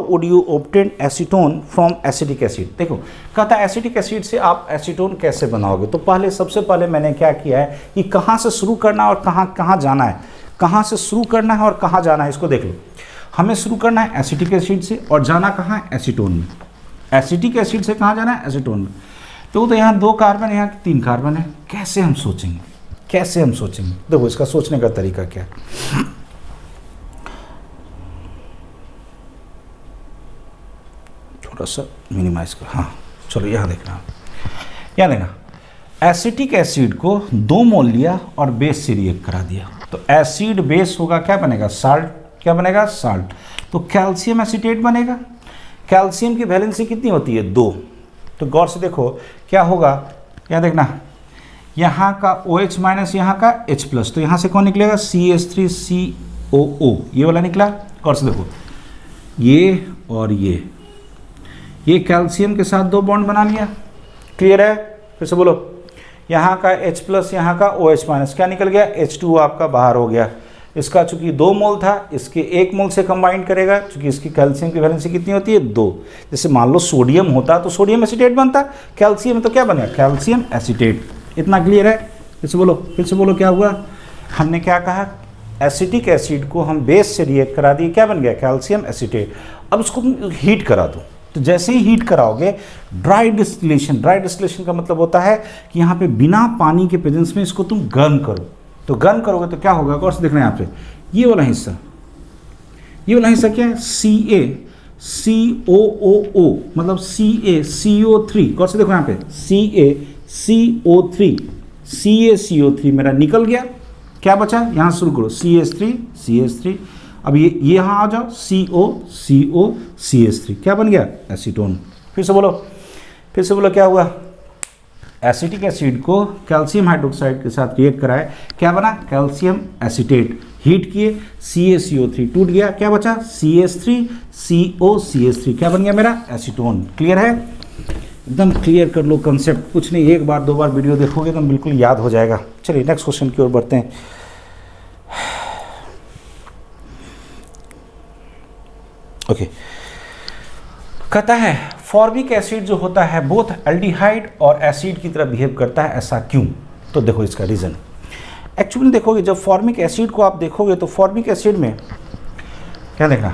would you obtain acetone from acetic acid. देखो कहता है एसिटिक एसिड से आप एसीटोन कैसे बनाओगे। तो सबसे पहले मैंने क्या किया है कि कहाँ से शुरू करना है और कहाँ जाना है, कहाँ से शुरू करना है और कहाँ जाना है, इसको देख लो। हमें शुरू करना है एसिटिक एसिड से और जाना कहाँ है, एसीटोन में। एसिटिक एसिड से कहाँ जाना है, एसीटोन में। तो यहाँ 2 कार्बन, यहाँ 3 कार्बन है। कैसे हम सोचेंगे, कैसे हम सोचेंगे, देखो इसका सोचने का तरीका क्या है। थोड़ा सा मिनिमाइज कर, हाँ चलो यहाँ देखना, यहाँ देखना। एसिटिक एसिड को 2 मोल लिया और बेस से रिएक्ट करा दिया, तो एसिड बेस होगा, क्या बनेगा, साल्ट। क्या बनेगा, साल्ट। तो कैल्शियम एसीटेट बनेगा। कैल्शियम की वैलेंसी कितनी होती है, 2। तो गौर से देखो क्या होगा, यहाँ देखना, यहाँ का OH माइनस, यहाँ का H प्लस, तो यहाँ से कौन निकलेगा, CH3COO, ये वाला निकला। गौर से देखो, ये और ये कैल्शियम के साथ 2 बॉन्ड बना लिया। क्लियर है, फिर से बोलो, यहाँ का H प्लस, यहाँ का OH माइनस, क्या निकल गया, H2 आपका बाहर हो गया। इसका चूंकि 2 मोल था, इसके 1 मोल से कंबाइन करेगा, चूंकि इसकी कैल्शियम की वैलेंसी कितनी होती है, 2। जैसे मान लो सोडियम होता तो सोडियम एसीटेट बनता, कैल्शियम तो क्या बनेगा, कैल्शियम एसीटेट। इतना क्लियर है, फिर से बोलो क्या हुआ। हमने क्या कहा, एसिटिक एसिड को हम बेस से रिएक्ट करा दिए, क्या बन गया, कैल्शियम एसीटेट। अब उसको हीट करा दो, तो जैसे ही हीट कराओगे, ड्राई डिस्टिलेशन का मतलब होता है कि यहाँ पे बिना पानी के प्रेजेंस में इसको तुम गर्म करो। तो गर्म करोगे तो क्या होगा, गौर से देखना है यहाँ पे, ये वाला हिस्सा क्या है, CaCOOO, मतलब CaCO3। गौर से देखो यहाँ पे, CaCO3 मेरा निकल गया। क्या बचा, यहाँ शुरू करो, CH3। अब ये यहाँ आ जाओ, COCH3, क्या बन गया, एसीटोन। फिर से बोलो क्या हुआ, एसिटिक एसिड को कैल्शियम हाइड्रोक्साइड के साथ रिएक्ट कराए, क्या बना, कैल्शियम एसीटेट। हीट किए, CaCO3 टूट गया, क्या बचा, CH3COCH3, क्या बन गया मेरा, एसीटोन। क्लियर है, एकदम क्लियर कर लो कंसेप्ट, कुछ नहीं, 1 बार 2 बार वीडियो देखोगे तो बिल्कुल याद हो जाएगा। चलिए नेक्स्ट क्वेश्चन की ओर बढ़ते हैं। ओके, कहता है फॉर्मिक एसिड जो होता है बोथ एल्डिहाइड और एसिड की तरह बिहेव करता है, ऐसा क्यों। तो देखो इसका रीज़न, एक्चुअली देखोगे जब फॉर्मिक एसिड को आप देखोगे तो फॉर्मिक एसिड में क्या देखना,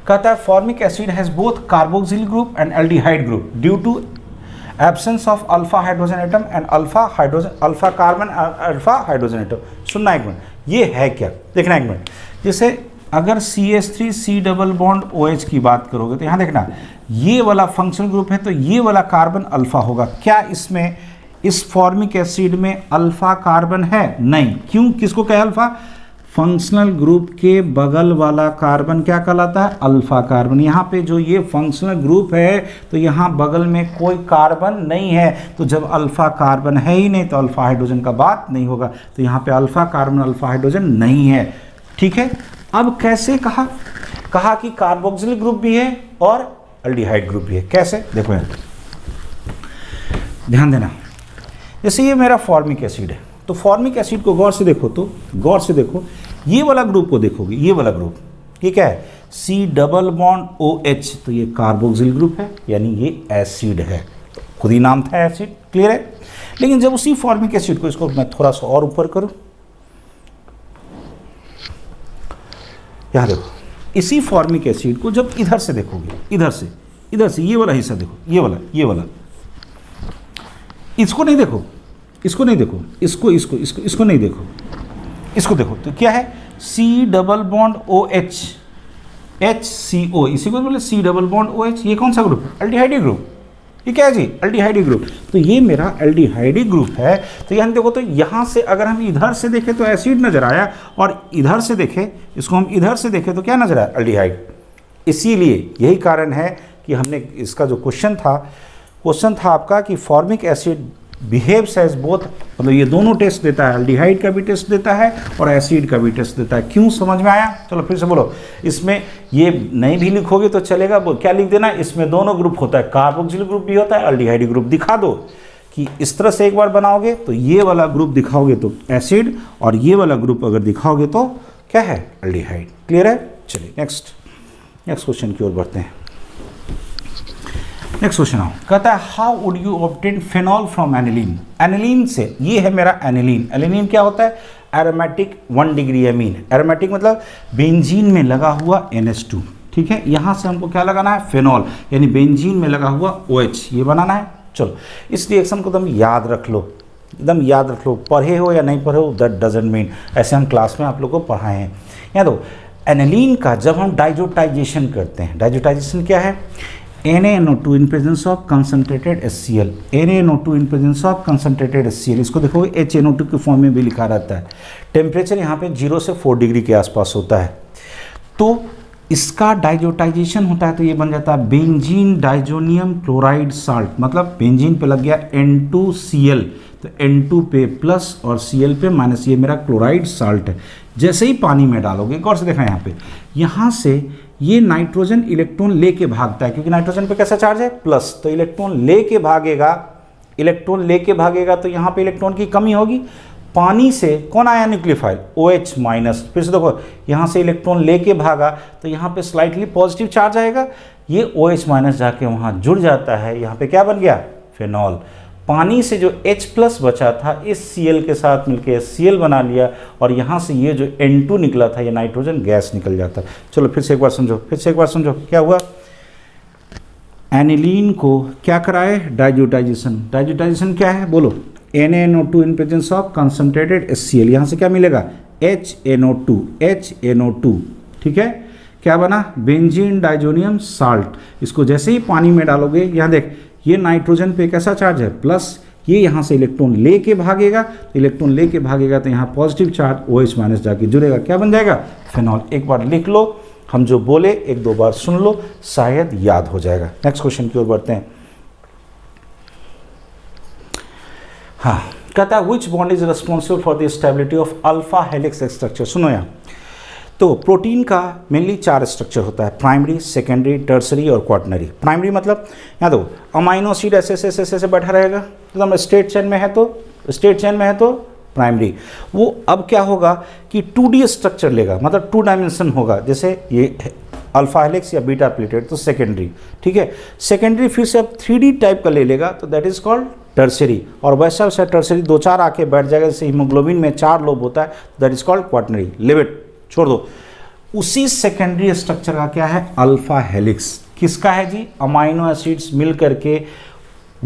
कहता है formic acid has both carboxyl group and aldehyde group due to absence of alpha hydrogen atom and alpha carbon alpha hydrogen atom. सुनना एक मिनट, ये है क्या, देखना एक मिनट। जैसे अगर CH3C डबल बॉन्ड OH की बात करोगे तो यहाँ देखना, ये वाला फंक्शनल ग्रुप है तो ये वाला कार्बन अल्फा होगा। क्या इसमें, इस फॉर्मिक एसिड में अल्फा कार्बन है, नहीं। क्यों, किसको कहे अल्फा, फंक्शनल ग्रुप के बगल वाला कार्बन क्या कहलाता है, अल्फा कार्बन। यहाँ पे जो ये फंक्शनल ग्रुप है तो यहाँ बगल में कोई कार्बन नहीं है, तो जब अल्फा कार्बन है ही नहीं तो अल्फा हाइड्रोजन का बात नहीं होगा, तो यहाँ पे अल्फा कार्बन अल्फा हाइड्रोजन नहीं है। ठीक है, अब कैसे कहा कि कार्बोक्सिल ग्रुप भी है और एल्डिहाइड ग्रुप भी है। कैसे, देखो यार ध्यान देना। जैसे ये मेरा फॉर्मिक एसिड है, तो फॉर्मिक एसिड को गौर से देखो, ये वाला ग्रुप को देखोगे, ये वाला ग्रुप, ये क्या है, C डबल बॉन्ड OH, तो ये कार्बोक्सिल ग्रुप है, यानी ये एसिड है, तो खुद ही नाम था एसिड। क्लियर है, लेकिन जब उसी फॉर्मिक एसिड को, इसको मैं थोड़ा सा और ऊपर करूं, यहाँ देखो, इसी फॉर्मिक एसिड को जब इधर से देखोगे, इधर से ये वाला हिस्सा देखो, ये वाला, इसको नहीं देखो, इसको नहीं देखो, इसको देखो, तो क्या है, C double bond OH HCO, इसी को बोले C डबल बॉन्ड OH। ये कौन सा ग्रुप है, एल्डिहाइड ग्रुप। ये क्या है जी, एल्डिहाइड ग्रुप। तो ये मेरा एल्डिहाइड ग्रुप है। तो यहाँ देखो, तो यहाँ से अगर हम इधर से देखें तो एसिड नजर आया, और इधर से देखें, इसको हम इधर से देखें तो क्या नजर आया, एल्डिहाइड। इसीलिए यही कारण है कि हमने इसका जो क्वेश्चन था क्वेश्चन था आपका कि formic acid behaves as both, मतलब ये दोनों टेस्ट देता है, एल्डिहाइड का भी टेस्ट देता है और एसिड का भी टेस्ट देता है। क्यों, समझ में आया? चलो फिर से बोलो। इसमें ये नहीं भी लिखोगे तो चलेगा, क्या लिख देना, इसमें दोनों ग्रुप होता है, कार्बोक्सिल ग्रुप भी होता है, एल्डिहाइड ग्रुप। दिखा दो कि इस तरह से एक बार बनाओगे तो ये वाला ग्रुप दिखाओगे तो एसिड, और ये वाला ग्रुप अगर दिखाओगे तो क्या है, एल्डिहाइड। क्लियर है? चलिए नेक्स्ट क्वेश्चन की ओर बढ़ते हैं। नेक्स्ट क्वेश्चन आओ, कहता है how would you obtain phenol from aniline. Aniline से, ये है मेरा एनिलीन। एनिलीन क्या होता है, एरोमेटिक 1 डिग्री एमीन। एरोमेटिक मतलब बेंजीन में लगा हुआ NH2, ठीक है। यहाँ से हमको क्या लगाना है, फेनॉल, यानी बेंजीन में लगा हुआ OH, ये बनाना है। चलो इस रिएक्शन को तुम याद रख लो, एकदम याद रख लो, पढ़े हो या नहीं पढ़े हो दैट डजंट मीन, ऐसे हम क्लास में आप लोग को पढ़ाए हैं। याद हो, एनिलीन का जब हम डाइजोटाइजेशन करते हैं, डाइजोटाइजेशन क्या है, NaNO2 in presence of concentrated HCl, NaNO2 in presence of concentrated HCl, इसको देखोगे HNO2 के फॉर्म में भी लिखा रहता है। टेम्परेचर यहाँ पे 0 से 4 डिग्री के आसपास होता है। तो इसका डाइजोटाइजेशन होता है तो ये बन जाता है बेंजीन डाइजोनियम क्लोराइड साल्ट, मतलब बेंजीन पे लग गया N2Cl, तो N2 पे प्लस और Cl पे माइनस, ये मेरा क्लोराइड साल्ट है। जैसे ही पानी में डालोगे, गौर से देखना यहाँ पे, यहाँ से ये नाइट्रोजन इलेक्ट्रॉन लेके भागता है, क्योंकि नाइट्रोजन पे कैसा चार्ज है, प्लस, तो इलेक्ट्रॉन लेके भागेगा, तो यहाँ पे इलेक्ट्रॉन की कमी होगी। पानी से कौन आया न्यूक्लियोफाइल, OH माइनस, फिर से देखो यहाँ से इलेक्ट्रॉन लेके भागा तो यहाँ पे स्लाइटली पॉजिटिव चार्ज आएगा, ये OH माइनस जाके वहाँ जुड़ जाता है, यहाँ पे क्या बन गया, फेनॉल। पानी से जो H प्लस बचा था इस Cl के साथ मिलके Cl बना लिया, और यहाँ से ये जो N2 निकला था ये नाइट्रोजन गैस निकल जाता है। चलो फिर से एक बार समझो, क्या हुआ, एनिलीन को क्या कराए, डाइजोटाइजेशन क्या है बोलो, NaNO2 in presence of concentrated HCl, यहाँ से क्या मिलेगा, HNO2, ठीक है, क्या बना, बेंजीन डाइजोनियम साल्ट। इसको जैसे ही पानी में डालोगे, यहाँ देख, ये नाइट्रोजन पे कैसा चार्ज है, प्लस, ये यहाँ से इलेक्ट्रॉन लेके भागेगा तो यहाँ पॉजिटिव चार्ज OH माइनस जाके जुड़ेगा, क्या बन जाएगा, फेनॉल। एक बार लिख लो, हम जो बोले 1-2 बार सुन लो, शायद याद हो जाएगा। नेक्स्ट क्वेश्चन की ओर बढ़ते हैं। हाँ, कहता है विच bond is responsible for the stability of alpha helix structure. सुनो यहाँ, तो प्रोटीन का मेनली 4 स्ट्रक्चर होता है, प्राइमरी, सेकेंडरी, टर्सरी और क्वाटरनरी। प्राइमरी मतलब यहाँ दो अमाइनो एसिड ऐसे बैठा रहेगा, एकदम स्ट्रेट चेन में है तो प्राइमरी। वो अब क्या होगा कि 2D स्ट्रक्चर लेगा, मतलब 2 डायमेंशन होगा, जैसे ये अल्फा हेलिक्स या बीटा प्लेटेड, तो सेकेंडरी, ठीक है। सेकेंडरी फिर से अब 3D टाइप का ले लेगा तो दैट इज कॉल्ड टर्सरी, और वैसा टर्सरी 2-4 आके बैठ जाएगा, जैसे हीमोग्लोबिन में 4 लोब होता है, that is called quaternary. Limit छोड़ दो। उसी सेकेंडरी स्ट्रक्चर का क्या है, अल्फा हेलिक्स। किसका है जी, अमाइनो एसिड्स मिल करके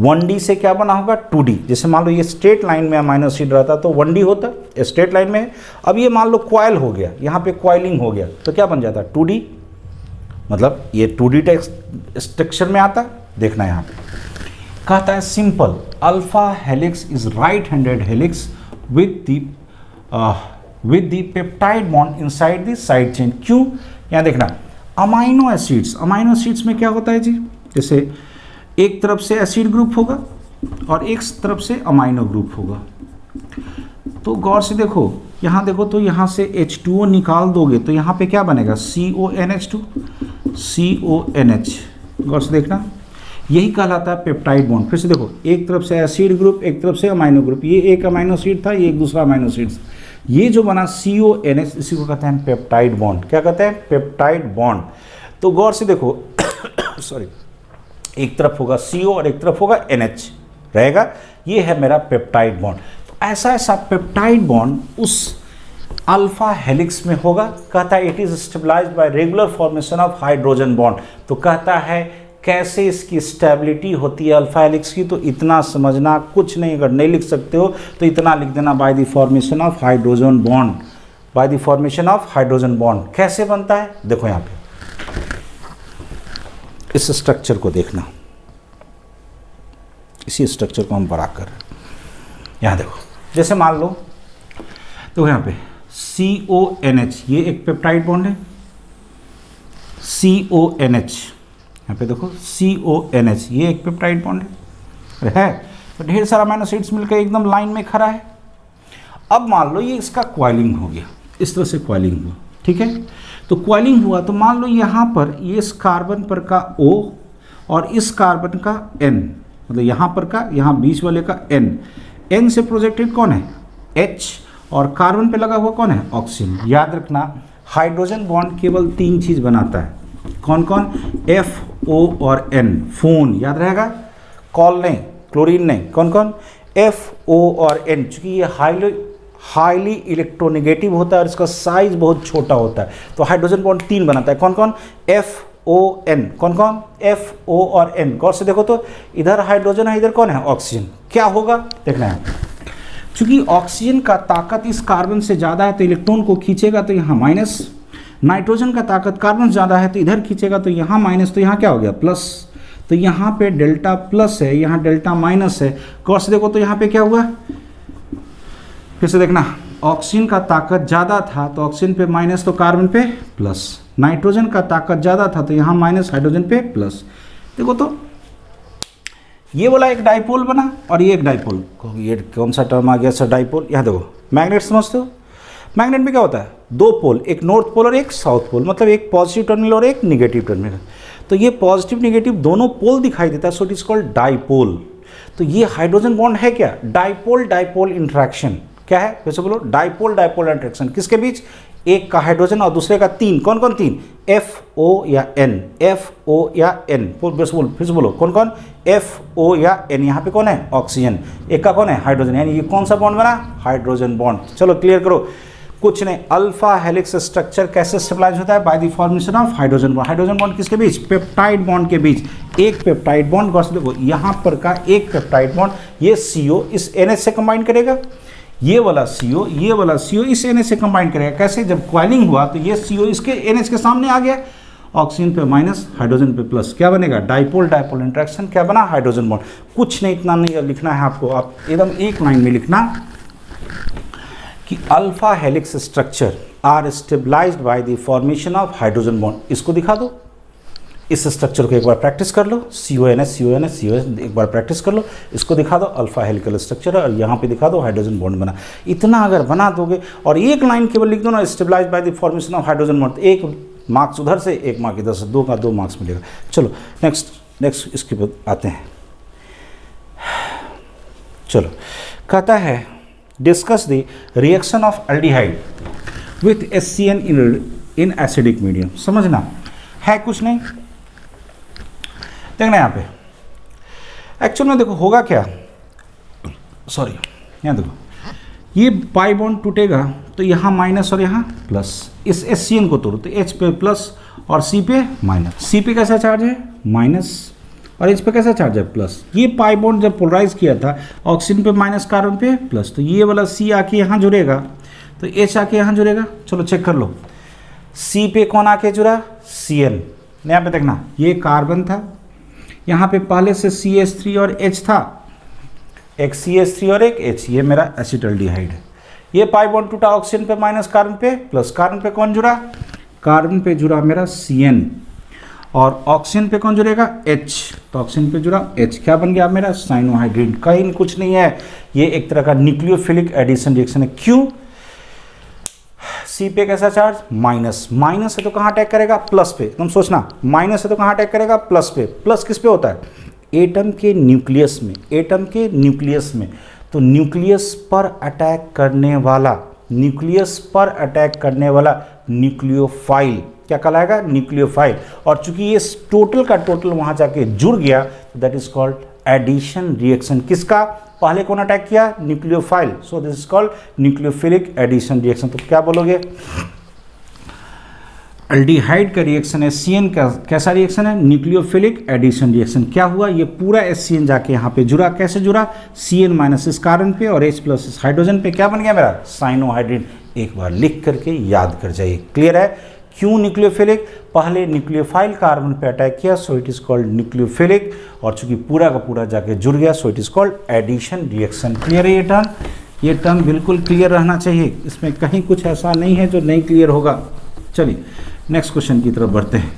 1D से क्या बना होगा, 2D। जैसे मान लो ये स्ट्रेट लाइन में अमाइनो एसिड रहता तो 1D होता, स्ट्रेट लाइन में। अब ये मान लो क्वाइल हो गया, यहाँ पे क्वाइलिंग हो गया, तो क्या बन जाता, 2D, मतलब ये 2D स्ट्रक्चर में आता। देखना यहाँ पे कहता है simple, alpha helix is right handed helix with the peptide bond inside the side chain। क्यों, यहाँ देखना, अमाइनो एसिड्स में क्या होता है जी, जैसे एक तरफ से एसिड ग्रुप होगा और एक तरफ से अमाइनो ग्रुप होगा, तो गौर से देखो, यहाँ देखो तो यहाँ से H2O निकाल दोगे तो यहाँ पे क्या बनेगा, CONH। गौर से देखना, यही कहलाता है पेप्टाइड बॉन्ड। फिर से देखो, एक तरफ से एसिड ग्रुप, एक तरफ से अमाइनो ग्रुप, ये एक अमाइनो एसिड था, ये एक दूसरा अमाइनो एसिड, ये जो बना CONH, इसी को कहते हैं पेप्टाइड बॉन्ड। क्या कहते हैं, पेप्टाइड बॉन्ड। तो गौर से देखो सॉरी, एक तरफ होगा CO और एक तरफ होगा NH रहेगा, ये है मेरा पेप्टाइड बॉन्ड। तो ऐसा पेप्टाइड बॉन्ड उस अल्फा हेलिक्स में होगा। कहता है it is stabilized by regular formation of hydrogen bond. तो कहता है कैसे इसकी स्टेबिलिटी होती है अल्फा हेलिक्स की, तो इतना समझना, कुछ नहीं, अगर नहीं लिख सकते हो तो इतना लिख देना, bye the formation of hydrogen bond. Bye the formation of hydrogen bond कैसे बनता है, देखो यहाँ पे इस स्ट्रक्चर को देखना, इसी स्ट्रक्चर को हम बड़ा कर, यहाँ देखो, जैसे मान लो तो यहाँ पे CONH, ये एक पेप्टाइड बॉन्ड है, CONH, यहाँ पे देखो CONH, ये एक पेप्टाइड बॉन्ड है, है, तो ढेर सारा अमीनो एसिड्स मिलकर एकदम लाइन में खड़ा है। अब मान लो ये इसका क्वाइलिंग हो गया, इस तरह से क्वाइलिंग हुआ, ठीक है। तो क्वाइलिंग हुआ तो मान लो यहाँ पर ये इस कार्बन पर का O और इस कार्बन का N, मतलब यहाँ पर का, यहाँ बीच वाले का N से प्रोजेक्टेड कौन है H, और कार्बन पे लगा हुआ कौन है ऑक्सीजन। याद रखना हाइड्रोजन बॉन्ड केवल 3 चीज़ बनाता है, कौन कौन, FO और N, फोन याद रहेगा, कॉल नहीं, क्लोरीन नहीं, कौन कौन, FO और N। चूँकि ये हाईली इलेक्ट्रोनेगेटिव होता है और इसका साइज बहुत छोटा होता है, तो हाइड्रोजन बॉन्ड 3 बनाता है, कौन कौन, FON, कौन कौन, FO और N। गौर से देखो तो इधर हाइड्रोजन है, इधर कौन है ऑक्सीजन, क्या होगा देखना है। चूंकि ऑक्सीजन का ताकत इस कार्बन से ज़्यादा है तो इलेक्ट्रॉन को खींचेगा, तो यहाँ माइनस, नाइट्रोजन का ताकत कार्बन से ज़्यादा है तो इधर खींचेगा, तो यहाँ माइनस, तो यहाँ क्या हो गया प्लस, तो यहाँ पे डेल्टा प्लस है, यहाँ डेल्टा माइनस है। गौर से देखो तो यहाँ पे क्या हुआ, फिर से देखना, ऑक्सीजन का ताकत ज़्यादा था तो ऑक्सीजन पे माइनस, तो कार्बन पे प्लस, नाइट्रोजन का ताकत ज़्यादा था तो यहाँ माइनस, हाइड्रोजन पे प्लस। देखो तो ये वाला एक डाइपोल बना और ये एक डाइपोल, ये कौन सा टर्म आ गया सर, डाइपोल। यहाँ देखो मैग्नेट समझते हो, मैग्नेट में क्या होता है 2 पोल, एक नॉर्थ पोल और एक साउथ पोल, मतलब एक पॉजिटिव टर्मिनल और एक निगेटिव टर्मिनल। तो ये पॉजिटिव निगेटिव दोनों पोल दिखाई देता है, सो इट इज कॉल्ड डाइपोल। तो ये हाइड्रोजन बॉन्ड है क्या, डाइपोल डाइपोल इंट्रैक्शन, क्या है फिर से बोलो, डाइपोल डाइपोल इंट्रैक्शन, किसके बीच, एक का हाइड्रोजन और दूसरे का 3, कौन कौन 3, FO या N, FO या N, फिर से बोलो कौन कौन, FO या N। यहाँ पे कौन है ऑक्सीजन, एक का कौन है हाइड्रोजन, यानी ये कौन सा बॉन्ड बना, हाइड्रोजन बॉन्ड। चलो क्लियर करो, कुछ नहीं, अल्फा हेलिक्स स्ट्रक्चर कैसे स्टेबलाइज होता है, bye the formation of hydrogen bond. Hydrogen bond किसके बीच, पेप्टाइड बॉन्ड के बीच, एक पेप्टाइड बॉन्ड, गौर से देखो यहाँ पर का एक पेप्टाइड बॉन्ड, ये CO इस NH से कंबाइन करेगा, ये वाला CO इस NH से कंबाइन करेगा। कैसे, जब क्वाइलिंग हुआ तो ये CO इसके NH के सामने आ गया, ऑक्सीजन पे माइनस, हाइड्रोजन पे प्लस, क्या बनेगा, डाइपोल डाइपोल इंट्रैक्शन, क्या बना, हाइड्रोजन बॉन्ड। कुछ नहीं, इतना नहीं लिखना है आपको, आप एकदम एक लाइन में लिखना कि alpha helix structure are stabilized by the formation of hydrogen bond. इसको दिखा दो, इस स्ट्रक्चर को एक बार प्रैक्टिस कर लो, CONH एक बार प्रैक्टिस कर लो, इसको दिखा दो अल्फा हेलिकल स्ट्रक्चर, और यहाँ पे दिखा दो हाइड्रोजन बॉन्ड बना। इतना अगर बना दोगे और एक लाइन केवल लिख दो ना, stabilized by the formation of hydrogen bond, 1 marks उधर से, 1 मार्क इधर से, 2 का 2 मार्क्स मिलेगा। चलो नेक्स्ट इसके बाद आते हैं। चलो कहता है discuss the reaction of aldehyde with HCN in acidic medium. समझना है, कुछ नहीं देखना यहाँ पे, एक्चुअल में देखो होगा क्या, सॉरी यहाँ देखो, ये पाई बॉन्ड टूटेगा तो यहाँ माइनस और यहाँ प्लस, इस HCN को तोड़ो तो H पे प्लस और C पे माइनस। C पे कैसा चार्ज है माइनस और H पे कैसा चार्ज है प्लस। ये पाई बॉन्ड जब पोलराइज किया था ऑक्सीजन पे माइनस, कार्बन पे प्लस, तो ये वाला C आके यहाँ जुड़ेगा तो H आके यहाँ जुड़ेगा। चलो चेक कर लो, C पे कौन आके जुड़ा, Cl। यहाँ पे देखना ये कार्बन था, यहाँ पे पहले से CH3 और H था, एक CH3 और एक H, ये मेरा एसिटल्डिहाइड है। ये पाई बॉन्ड टूटा ऑक्सीजन पे माइनस, कार्बन पे प्लस, कार्बन पे कौन जुड़ा, कार्बन पे जुड़ा मेरा CN, और ऑक्सीजन पे कौन जुड़ेगा H, तो ऑक्सीजन पे जुड़ा H, क्या बन गया मेरा साइनोहाइड्रिन। कहीं कुछ नहीं है, ये एक तरह का न्यूक्लियोफिलिक एडिशन रिएक्शन है। क्यों, C पे कैसा चार्ज माइनस, माइनस है तो कहाँ अटैक करेगा प्लस पे, तुम सोचना माइनस है तो कहाँ अटैक करेगा प्लस पे। प्लस किस पे होता है, एटम के न्यूक्लियस में, एटम के न्यूक्लियस में। तो न्यूक्लियस पर अटैक करने वाला, न्यूक्लियस पर अटैक करने वाला न्यूक्लियोफाइल क्या कहलाएगा, न्यूक्लियोफाइल। और चूंकि ये टोटल का टोटल वहाँ जाके जुड़ गया तो that is called addition reaction. किसका, पहले कौन अटैक किया, nucleophile, so this is called nucleophilic addition reaction. तो क्या बोलोगे, एल्डिहाइड का रिएक्शन है, HCN का कैसा रिएक्शन है, न्यूक्लियोफिलिक एडिशन रिएक्शन। क्या हुआ, ये पूरा HCN जाके यहाँ पे जुड़ा, कैसे जुड़ा, CN माइनस इस कार्बन पे और H प्लस इस हाइड्रोजन पे, क्या बन गया मेरा साइनोहाइड्रिन। एक बार लिख करके याद कर जाइए, क्लियर है। क्यों न्यूक्लियोफिलिक, पहले न्यूक्लियोफाइल कार्बन पे अटैक किया so it is called nucleophilic, और चूंकि पूरा का पूरा जाके जुड़ गया so it is called addition reaction. Clear है ये टर्म बिल्कुल क्लियर रहना चाहिए, इसमें कहीं कुछ ऐसा नहीं है जो नहीं क्लियर होगा। चलिए नेक्स्ट क्वेश्चन की तरफ बढ़ते हैं।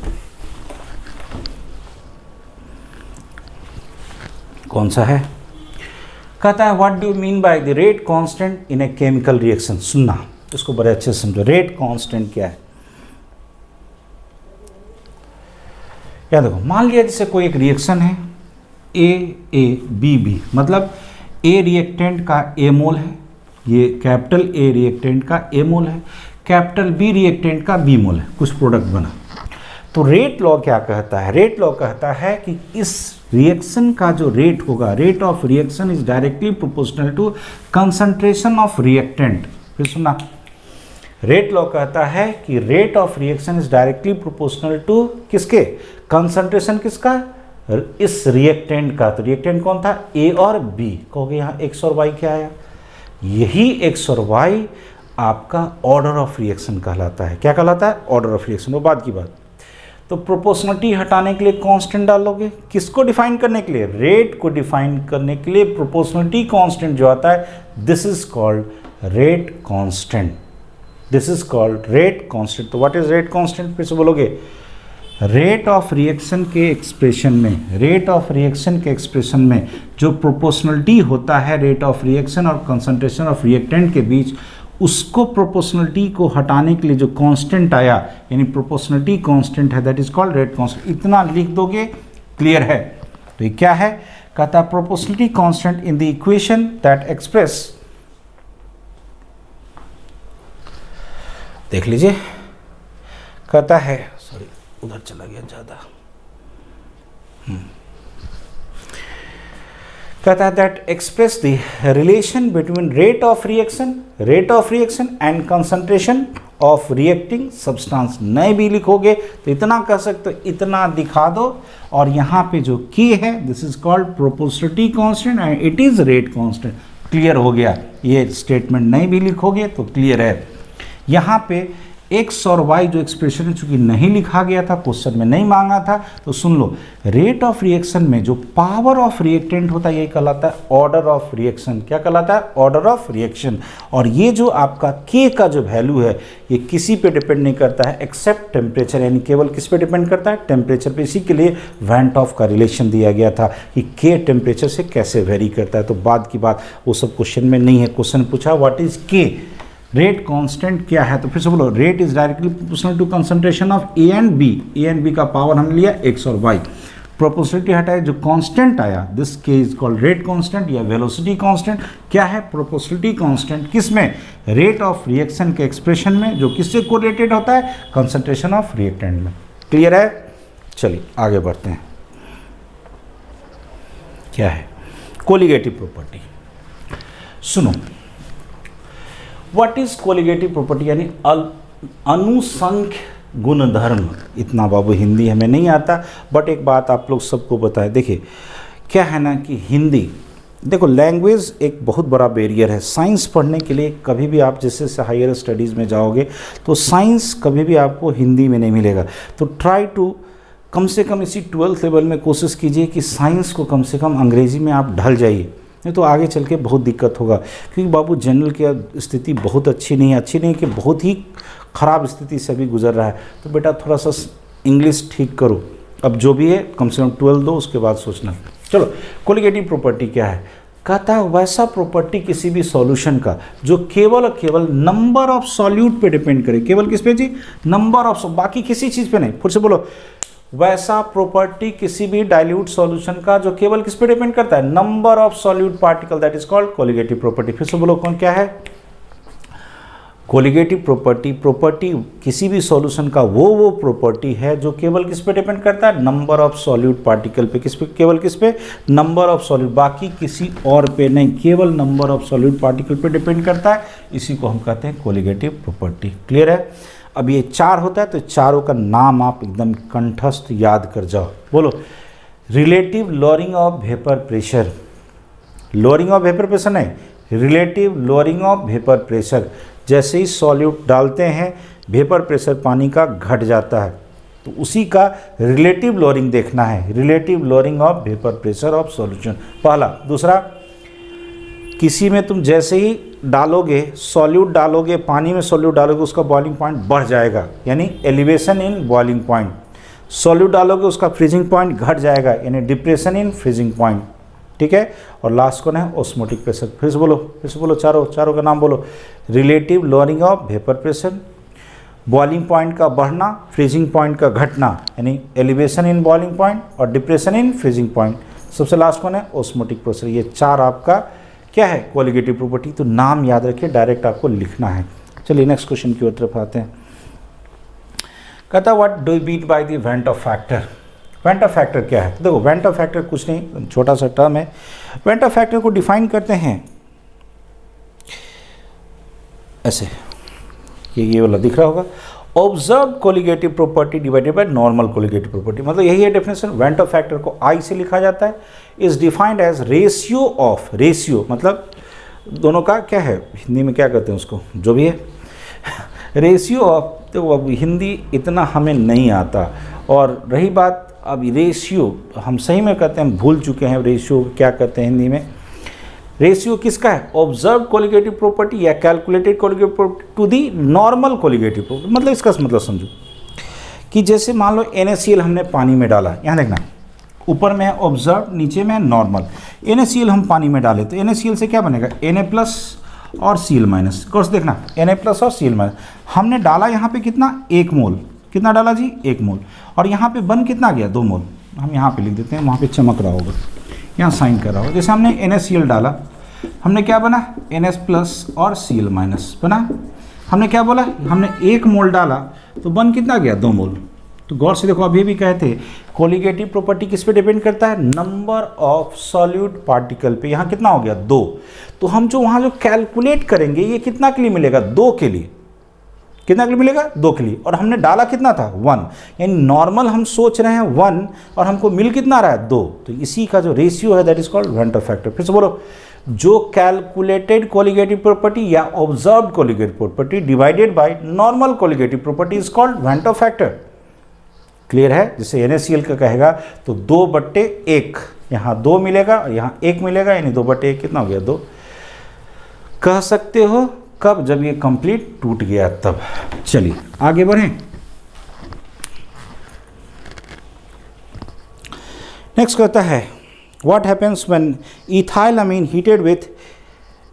कौन सा है, कहता है what do you mean by the rate constant in a chemical reaction. सुनना, इसको बड़े अच्छे से समझो। रेट कांस्टेंट क्या है? या देखो, मान लिया जैसे कोई एक रिएक्शन है A मतलब ए रिएक्टेंट का ए मोल है, ये कैपिटल ए रिएक्टेंट का ए मोल है, कैपिटल बी रिएक्टेंट का बी मोल है, कुछ प्रोडक्ट बना। तो रेट लॉ क्या कहता है? रेट लॉ कहता है कि इस रिएक्शन का जो रेट होगा, rate of reaction is directly proportional to concentration of reactant. फिर सुना, रेट लॉ कहता है कि rate of reaction is directly proportional to किसके? कंसंट्रेशन किसका? इस रिएक्टेंट का। तो रिएक्टेंट कौन था? ए और बी। कहोगे यहाँ एक्स और वाई क्या आया? यही एक्स और वाई आपका ऑर्डर ऑफ रिएक्शन कहलाता है। क्या कहलाता है? Order of reaction. वो बाद की बात। तो प्रोपोर्शनलिटी हटाने के लिए कांस्टेंट डालोगे, किसको डिफाइन करने के लिए? रेट को डिफाइन करने के लिए प्रोपोर्शनलिटी कांस्टेंट जो आता है, this is called rate constant. This is called rate constant. तो व्हाट इज रेट कांस्टेंट? फिर से बोलोगे, रेट ऑफ रिएक्शन के एक्सप्रेशन में, रेट ऑफ रिएक्शन के एक्सप्रेशन में जो प्रोपोर्शनलिटी होता है रेट ऑफ रिएक्शन और कंसंट्रेशन ऑफ रिएक्टेंट के बीच, उसको प्रोपोर्शनलिटी को हटाने के लिए जो कांस्टेंट आया, यानी प्रोपोर्शनलिटी कांस्टेंट है, that is called rate constant. इतना लिख दोगे, क्लियर है? तो ये क्या है? कहता है proportionality constant in the equation that express, देख लीजिए, कहता है, सॉरी उधर चला गया ज़्यादा, कहता है that express the relation between rate of reaction and concentration of reacting substance. नए भी लिखोगे तो इतना कह सकते हो, इतना दिखा दो, और यहाँ पे जो के है, this is called proportionality constant and it is rate constant. Clear हो गया? ये स्टेटमेंट नहीं भी लिखोगे तो क्लियर है। यहाँ पे एक्स और वाई जो एक्सप्रेशन है, चूंकि नहीं लिखा गया था, क्वेश्चन में नहीं मांगा था, तो सुन लो, रेट ऑफ रिएक्शन में जो पावर ऑफ रिएक्टेंट होता है, ये कहलाता है ऑर्डर ऑफ रिएक्शन। क्या कहलाता है? Order of reaction. और ये जो आपका के का जो वैल्यू है, ये किसी पे डिपेंड नहीं करता है एक्सेप्ट टेम्परेचर, यानी केवल किस पे डिपेंड करता है? टेम्परेचर पे। इसी के लिए वैंट ऑफ का रिलेशन दिया गया था कि के टेम्परेचर से कैसे वेरी करता है। तो बाद की बात, वो सब क्वेश्चन में नहीं है। क्वेश्चन पूछा what is K, rate constant क्या है? तो फिर से बोलो, rate is directly proportional to concentration of A and B. A and B का पावर हमने लिया एक्स और वाई, प्रोपोर्शनलिटी हटाए, जो कांस्टेंट आया, दिस के इज कॉल्ड रेट कांस्टेंट या वेलोसिटी कांस्टेंट। क्या है? Proportionality constant. किसमें? रेट ऑफ रिएक्शन के एक्सप्रेशन में, जो किससे कोरिलेटेड होता है? कंसंट्रेशन ऑफ रिएक्टेंट में। क्लियर है? चलिए आगे बढ़ते हैं। क्या है? Colligative property. सुनो, व्हाट इज कोलिगेटिव प्रॉपर्टी? यानी अनुसंख्य गुणधर्म। इतना बाबू हिंदी हमें नहीं आता, बट एक बात आप लोग सबको बताएं। देखिए क्या है ना कि हिंदी, देखो लैंग्वेज एक बहुत बड़ा बैरियर है। साइंस पढ़ने के लिए कभी भी आप जैसे से हायर स्टडीज़ में जाओगे तो साइंस कभी भी आपको हिंदी में नहीं मिलेगा। तो ट्राई टू कम से कम इसी 12th लेवल में कोशिश कीजिए कि साइंस को कम से कम अंग्रेज़ी में आप ढल जाइए, नहीं तो आगे चल के बहुत दिक्कत होगा। क्योंकि बाबू जनरल की स्थिति बहुत अच्छी नहीं है कि बहुत ही ख़राब स्थिति से अभी गुजर रहा है। तो बेटा थोड़ा सा इंग्लिश ठीक करो। अब जो भी है कम से कम 12 दो, उसके बाद सोचना। चलो, कोलिगेटिव प्रॉपर्टी क्या है? कहता है वैसा प्रॉपर्टी किसी भी सॉल्यूशन का जो केवल और केवल नंबर ऑफ सॉल्यूट पे डिपेंड करे। केवल किस पे जी? नंबर ऑफ, बाकी किसी चीज़ पे नहीं। फिर से बोलो, वैसा प्रॉपर्टी किसी भी डाइल्यूट सॉल्यूशन का जो केवल किस पे डिपेंड करता है? Number of solute particle, that is called colligative property. फिर से बोलो कौन क्या है? कोलिगेटिव प्रॉपर्टी किसी भी सॉल्यूशन का वो प्रॉपर्टी है जो केवल किस पे डिपेंड करता है? नंबर ऑफ सॉल्यूट पार्टिकल पे। किस पे? केवल किस पे? नंबर ऑफ सॉल्यूट, बाकी किसी और पे नहीं, केवल नंबर ऑफ सॉल्यूट पार्टिकल पे डिपेंड करता है। इसी को हम कहते हैं कोलिगेटिव प्रॉपर्टी। क्लियर है? अब ये 4 होता है तो चारों का नाम आप एकदम कंठस्थ याद कर जाओ। बोलो, relative lowering of vapour pressure. Lowering of vapour pressure नहीं, relative lowering of vapour pressure. जैसे ही सॉल्यूट डालते हैं वेपर प्रेशर पानी का घट जाता है, तो उसी का रिलेटिव लोअरिंग देखना है। Relative lowering of vapour pressure of solution, पहला। दूसरा, किसी में तुम जैसे ही डालोगे सॉल्यूट डालोगे, पानी में सॉल्यूट डालोगे, उसका बॉइलिंग पॉइंट बढ़ जाएगा, यानी elevation in boiling point. Solute डालोगे उसका फ्रीजिंग पॉइंट घट जाएगा, यानी डिप्रेशन इन फ्रीजिंग पॉइंट। ठीक है। और लास्ट कौन है, ऑस्मोटिक प्रेशर। फिर से बोलो चारों का नाम बोलो। Relative lowering of vapour pressure, boiling point का बढ़ना, फ्रीजिंग पॉइंट का घटना, यानी एलिवेशन इन बॉइलिंग पॉइंट और डिप्रेशन इन फ्रीजिंग पॉइंट। सबसे लास्ट कौन है, ऑस्मोटिक प्रेशर। ये 4 आपका क्या है, कोलिगेटिव प्रॉपर्टी। तो नाम याद रखिए, डायरेक्ट आपको लिखना है। चलिए नेक्स्ट क्वेश्चन की ओर तरफ आते हैं। कहता what do you mean by the went of factor. Went of factor क्या है, देखो वेंट ऑफ फैक्टर कुछ नहीं, छोटा सा टर्म है। वेंट ऑफ फैक्टर को डिफाइन करते हैं ऐसे, ये वाला दिख रहा होगा, observe colligative property divided by normal colligative property. मतलब यही है डेफिनेशन। वेंट ऑफ फैक्टर को आई से लिखा जाता है, is defined as ratio of, ratio मतलब दोनों का क्या है, हिंदी में क्या कहते हैं उसको, जो भी है रेशियो ऑफ। तो अब हिंदी इतना हमें नहीं आता, और रही बात अब रेशियो, हम सही में कहते हैं, भूल चुके हैं रेशियो क्या कहते हैं हिंदी में। रेशियो किसका है, ऑब्जर्व कोलिगेटिव प्रॉपर्टी या calculated colligative property to the normal colligative property. मतलब इसका मतलब समझो कि जैसे मान लो NaCl हमने पानी में डाला, यहाँ देखना ऊपर में है ऑब्जर्व, नीचे में है नॉर्मल। NaCl हम पानी में डाले तो NaCl से क्या बनेगा, Na+ और Cl-। कोर्स देखना Na+ और Cl-। हमने डाला यहाँ पे कितना, 1 मोल। कितना डाला जी, 1 मोल। और यहाँ पे बन कितना गया, 2 मोल। हम यहाँ पे लिख देते हैं, वहाँ पे चमक रहा होगा, यहाँ साइन कर रहा होगा। जैसे हमने NaCl डाला, हमने क्या बना, Na+ और Cl- बना। हमने क्या बोला, हमने 1 मोल डाला तो बन कितना गया, 2 मोल। तो गौर से देखो, अभी भी कहते हैं कोलिगेटिव प्रॉपर्टी किस पे डिपेंड करता है, नंबर ऑफ सॉल्यूट पार्टिकल पे। यहाँ कितना हो गया, 2। तो हम जो वहाँ जो कैलकुलेट करेंगे, ये कितना के लिए मिलेगा, 2 के लिए। कितना के लिए मिलेगा, 2 के लिए। और हमने डाला कितना था, 1। यानी नॉर्मल हम सोच रहे हैं 1 और हमको मिल कितना रहा है, 2। तो इसी का जो रेशियो है that is called went of factor. फिर से बोलो, जो कैलकुलेटेड कोलिगेटिव प्रॉपर्टी या observed colligative property divided by normal colligative property is called went of factor. Clear है। जैसे NaCl का कहेगा तो 2/1, यहाँ 2 मिलेगा और यहाँ 1 मिलेगा, यानी 2/1 कितना हो गया, 2 कह सकते हो। कब, जब ये कंप्लीट टूट गया तब। चलिए आगे बढ़ें। नेक्स्ट कहता है what happens when ethylamine heated with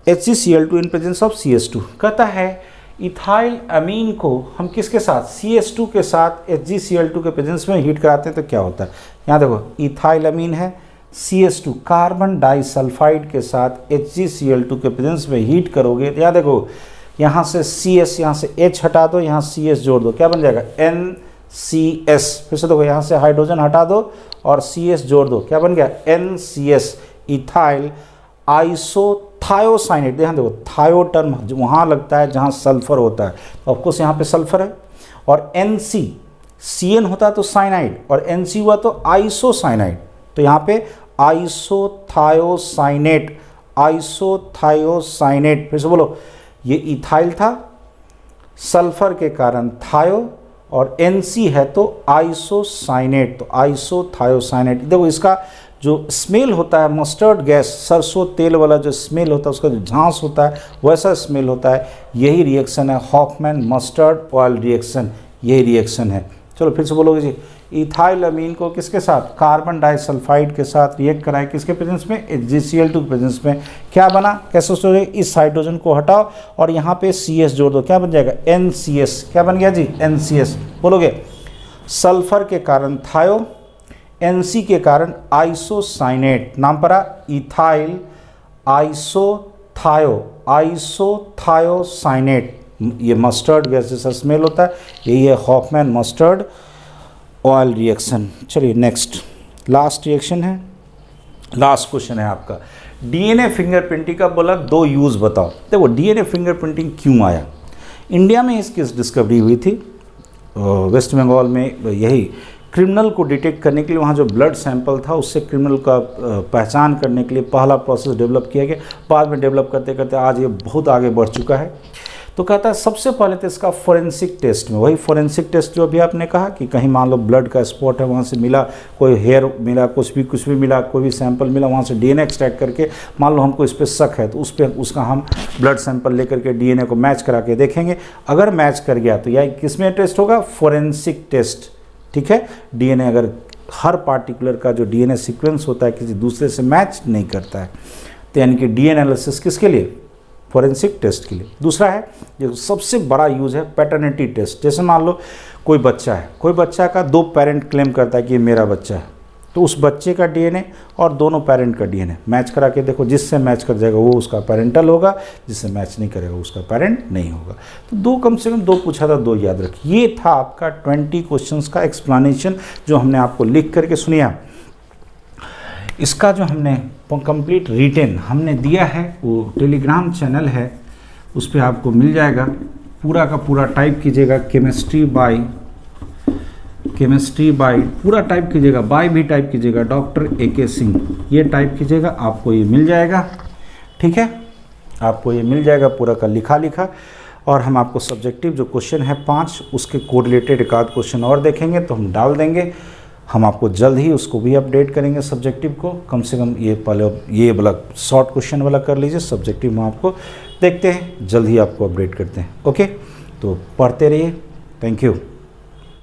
HgCl2 in presence of CS2। कहता है इथाइल अमीन को हम किसके साथ, CS2 के साथ HgCl2 के प्रेजेंस में हीट कराते हैं तो क्या होता है। यहाँ देखो इथाइल अमीन है, CS2 कार्बन डाइसल्फाइड के साथ HgCl2 के प्रेजेंस में हीट करोगे तो यहाँ देखो, यहाँ से CS, यहाँ से H हटा दो, यहाँ CS जोड़ दो, क्या बन जाएगा, NCS। फिर से देखो, यहाँ से हाइड्रोजन हटा दो और CS जोड़ दो, क्या बन गया, NCS, इथाइल आइसोथायोसाइनेट। ध्यान देखो, थायो टर्म वहाँ लगता है जहाँ सल्फर होता है, तो ऑफकोर्स यहाँ पे सल्फर है। और NC, CN होता है तो साइनाइड, और NC हुआ तो आइसोसाइनाइड। तो यहाँ पे आइसोथायोसाइनेट, आइसोथायोसाइनेट। फिर से बोलो, ये इथाइल था, सल्फर के कारण थायो, और NC है तो आइसोसाइनेट, तो आइसोथायोसाइनेट। देखो इसका जो स्मेल होता है, मस्टर्ड गैस, सरसों तेल वाला जो स्मेल होता है, उसका जो झांस होता है वैसा स्मेल होता है। यही रिएक्शन है हॉफमैन मस्टर्ड ऑयल रिएक्शन, यही रिएक्शन है। चलो फिर से बोलोगे जी, इथाइल अमीन को किसके साथ, कार्बन डाइसल्फाइड के साथ रिएक्ट कराए, किसके प्रेजेंस में, HgCl2 के प्रेजेंस में। क्या बना, कैसे सोचोगे, इस हाइड्रोजन को हटाओ और यहाँ पे CS जोड़ दो, क्या बन जाएगा, NCS। क्या बन गया जी, NCS। बोलोगे सल्फर के कारण थायो, NC के कारण आइसोसाइनेट, नाम पड़ा इथाइल आइसोथायोसाइनेट। ये मस्टर्ड गैस जैसा स्मेल होता है, यही है हॉफमैन मस्टर्ड ऑयल रिएक्शन। चलिए नेक्स्ट, लास्ट रिएक्शन है, लास्ट क्वेश्चन है आपका। DNA फिंगरप्रिंटिंग का बोला 2 यूज़ बताओ। देखो DNA फिंगरप्रिंटिंग क्यों आया, इंडिया में इसकी डिस्कवरी हुई थी वेस्ट बंगाल में। यही क्रिमिनल को डिटेक्ट करने के लिए वहाँ जो ब्लड सैंपल था उससे क्रिमिनल का पहचान करने के लिए पहला प्रोसेस डेवलप किया गया। बाद में डेवलप करते करते आज ये बहुत आगे बढ़ चुका है। तो कहता है सबसे पहले तो इसका फोरेंसिक टेस्ट में, वही फोरेंसिक टेस्ट जो अभी आपने कहा कि कहीं मान लो ब्लड का स्पॉट है, वहाँ से मिला, कोई हेयर मिला, कुछ भी मिला, कोई भी सैंपल मिला, वहाँ से DNA एक्सट्रैक्ट करके मान लो हमको इस पर शक है तो उस पर उसका हम ब्लड सैंपल लेकर के DNA को मैच करा के देखेंगे। अगर मैच कर गया तो यह किस में टेस्ट होगा, फोरेंसिक टेस्ट। ठीक है, DNA अगर हर पार्टिकुलर का जो डीएनए सीक्वेंस होता है किसी दूसरे से मैच नहीं करता है। तो यानी कि डीएनए एनालिसिस किसके लिए? फॉरेंसिक टेस्ट के लिए। दूसरा है जो सबसे बड़ा यूज़ है पैटर्निटी टेस्ट। जैसे मान लो कोई बच्चा है, कोई बच्चा का 2 पेरेंट क्लेम करता है कि ये मेरा बच्चा है, तो उस बच्चे का डीएनए और दोनों पेरेंट का डीएनए मैच करा के देखो, जिससे मैच कर जाएगा वो उसका पेरेंटल होगा, जिससे मैच नहीं करेगा उसका पेरेंट नहीं होगा। तो 2 कम से कम 2 पूछा था, 2 याद रखिए। ये था आपका 20 क्वेश्चंस का एक्सप्लेनेशन जो हमने आपको लिख करके सुनिया। इसका जो हमने कंप्लीट रिटेन हमने दिया है वो टेलीग्राम चैनल है, उस पर आपको मिल जाएगा। पूरा का पूरा टाइप कीजिएगा केमिस्ट्री बाय पूरा टाइप कीजिएगा, बाय भी टाइप कीजिएगा, डॉक्टर AK सिंह ये टाइप कीजिएगा, आपको ये मिल जाएगा। ठीक है, आपको ये मिल जाएगा पूरा का लिखा। और हम आपको सब्जेक्टिव जो क्वेश्चन है 5 उसके कोरिलेटेड एक आध क्वेश्चन और देखेंगे तो हम डाल देंगे। हम आपको जल्द ही उसको भी अपडेट करेंगे सब्जेक्टिव को। कम से कम ये पहले ये वाला शॉर्ट क्वेश्चन वाला कर लीजिए, सब्जेक्टिव हम आपको देखते हैं, जल्द ही आपको अपडेट करते हैं। ओके, तो पढ़ते रहिए। Thank you.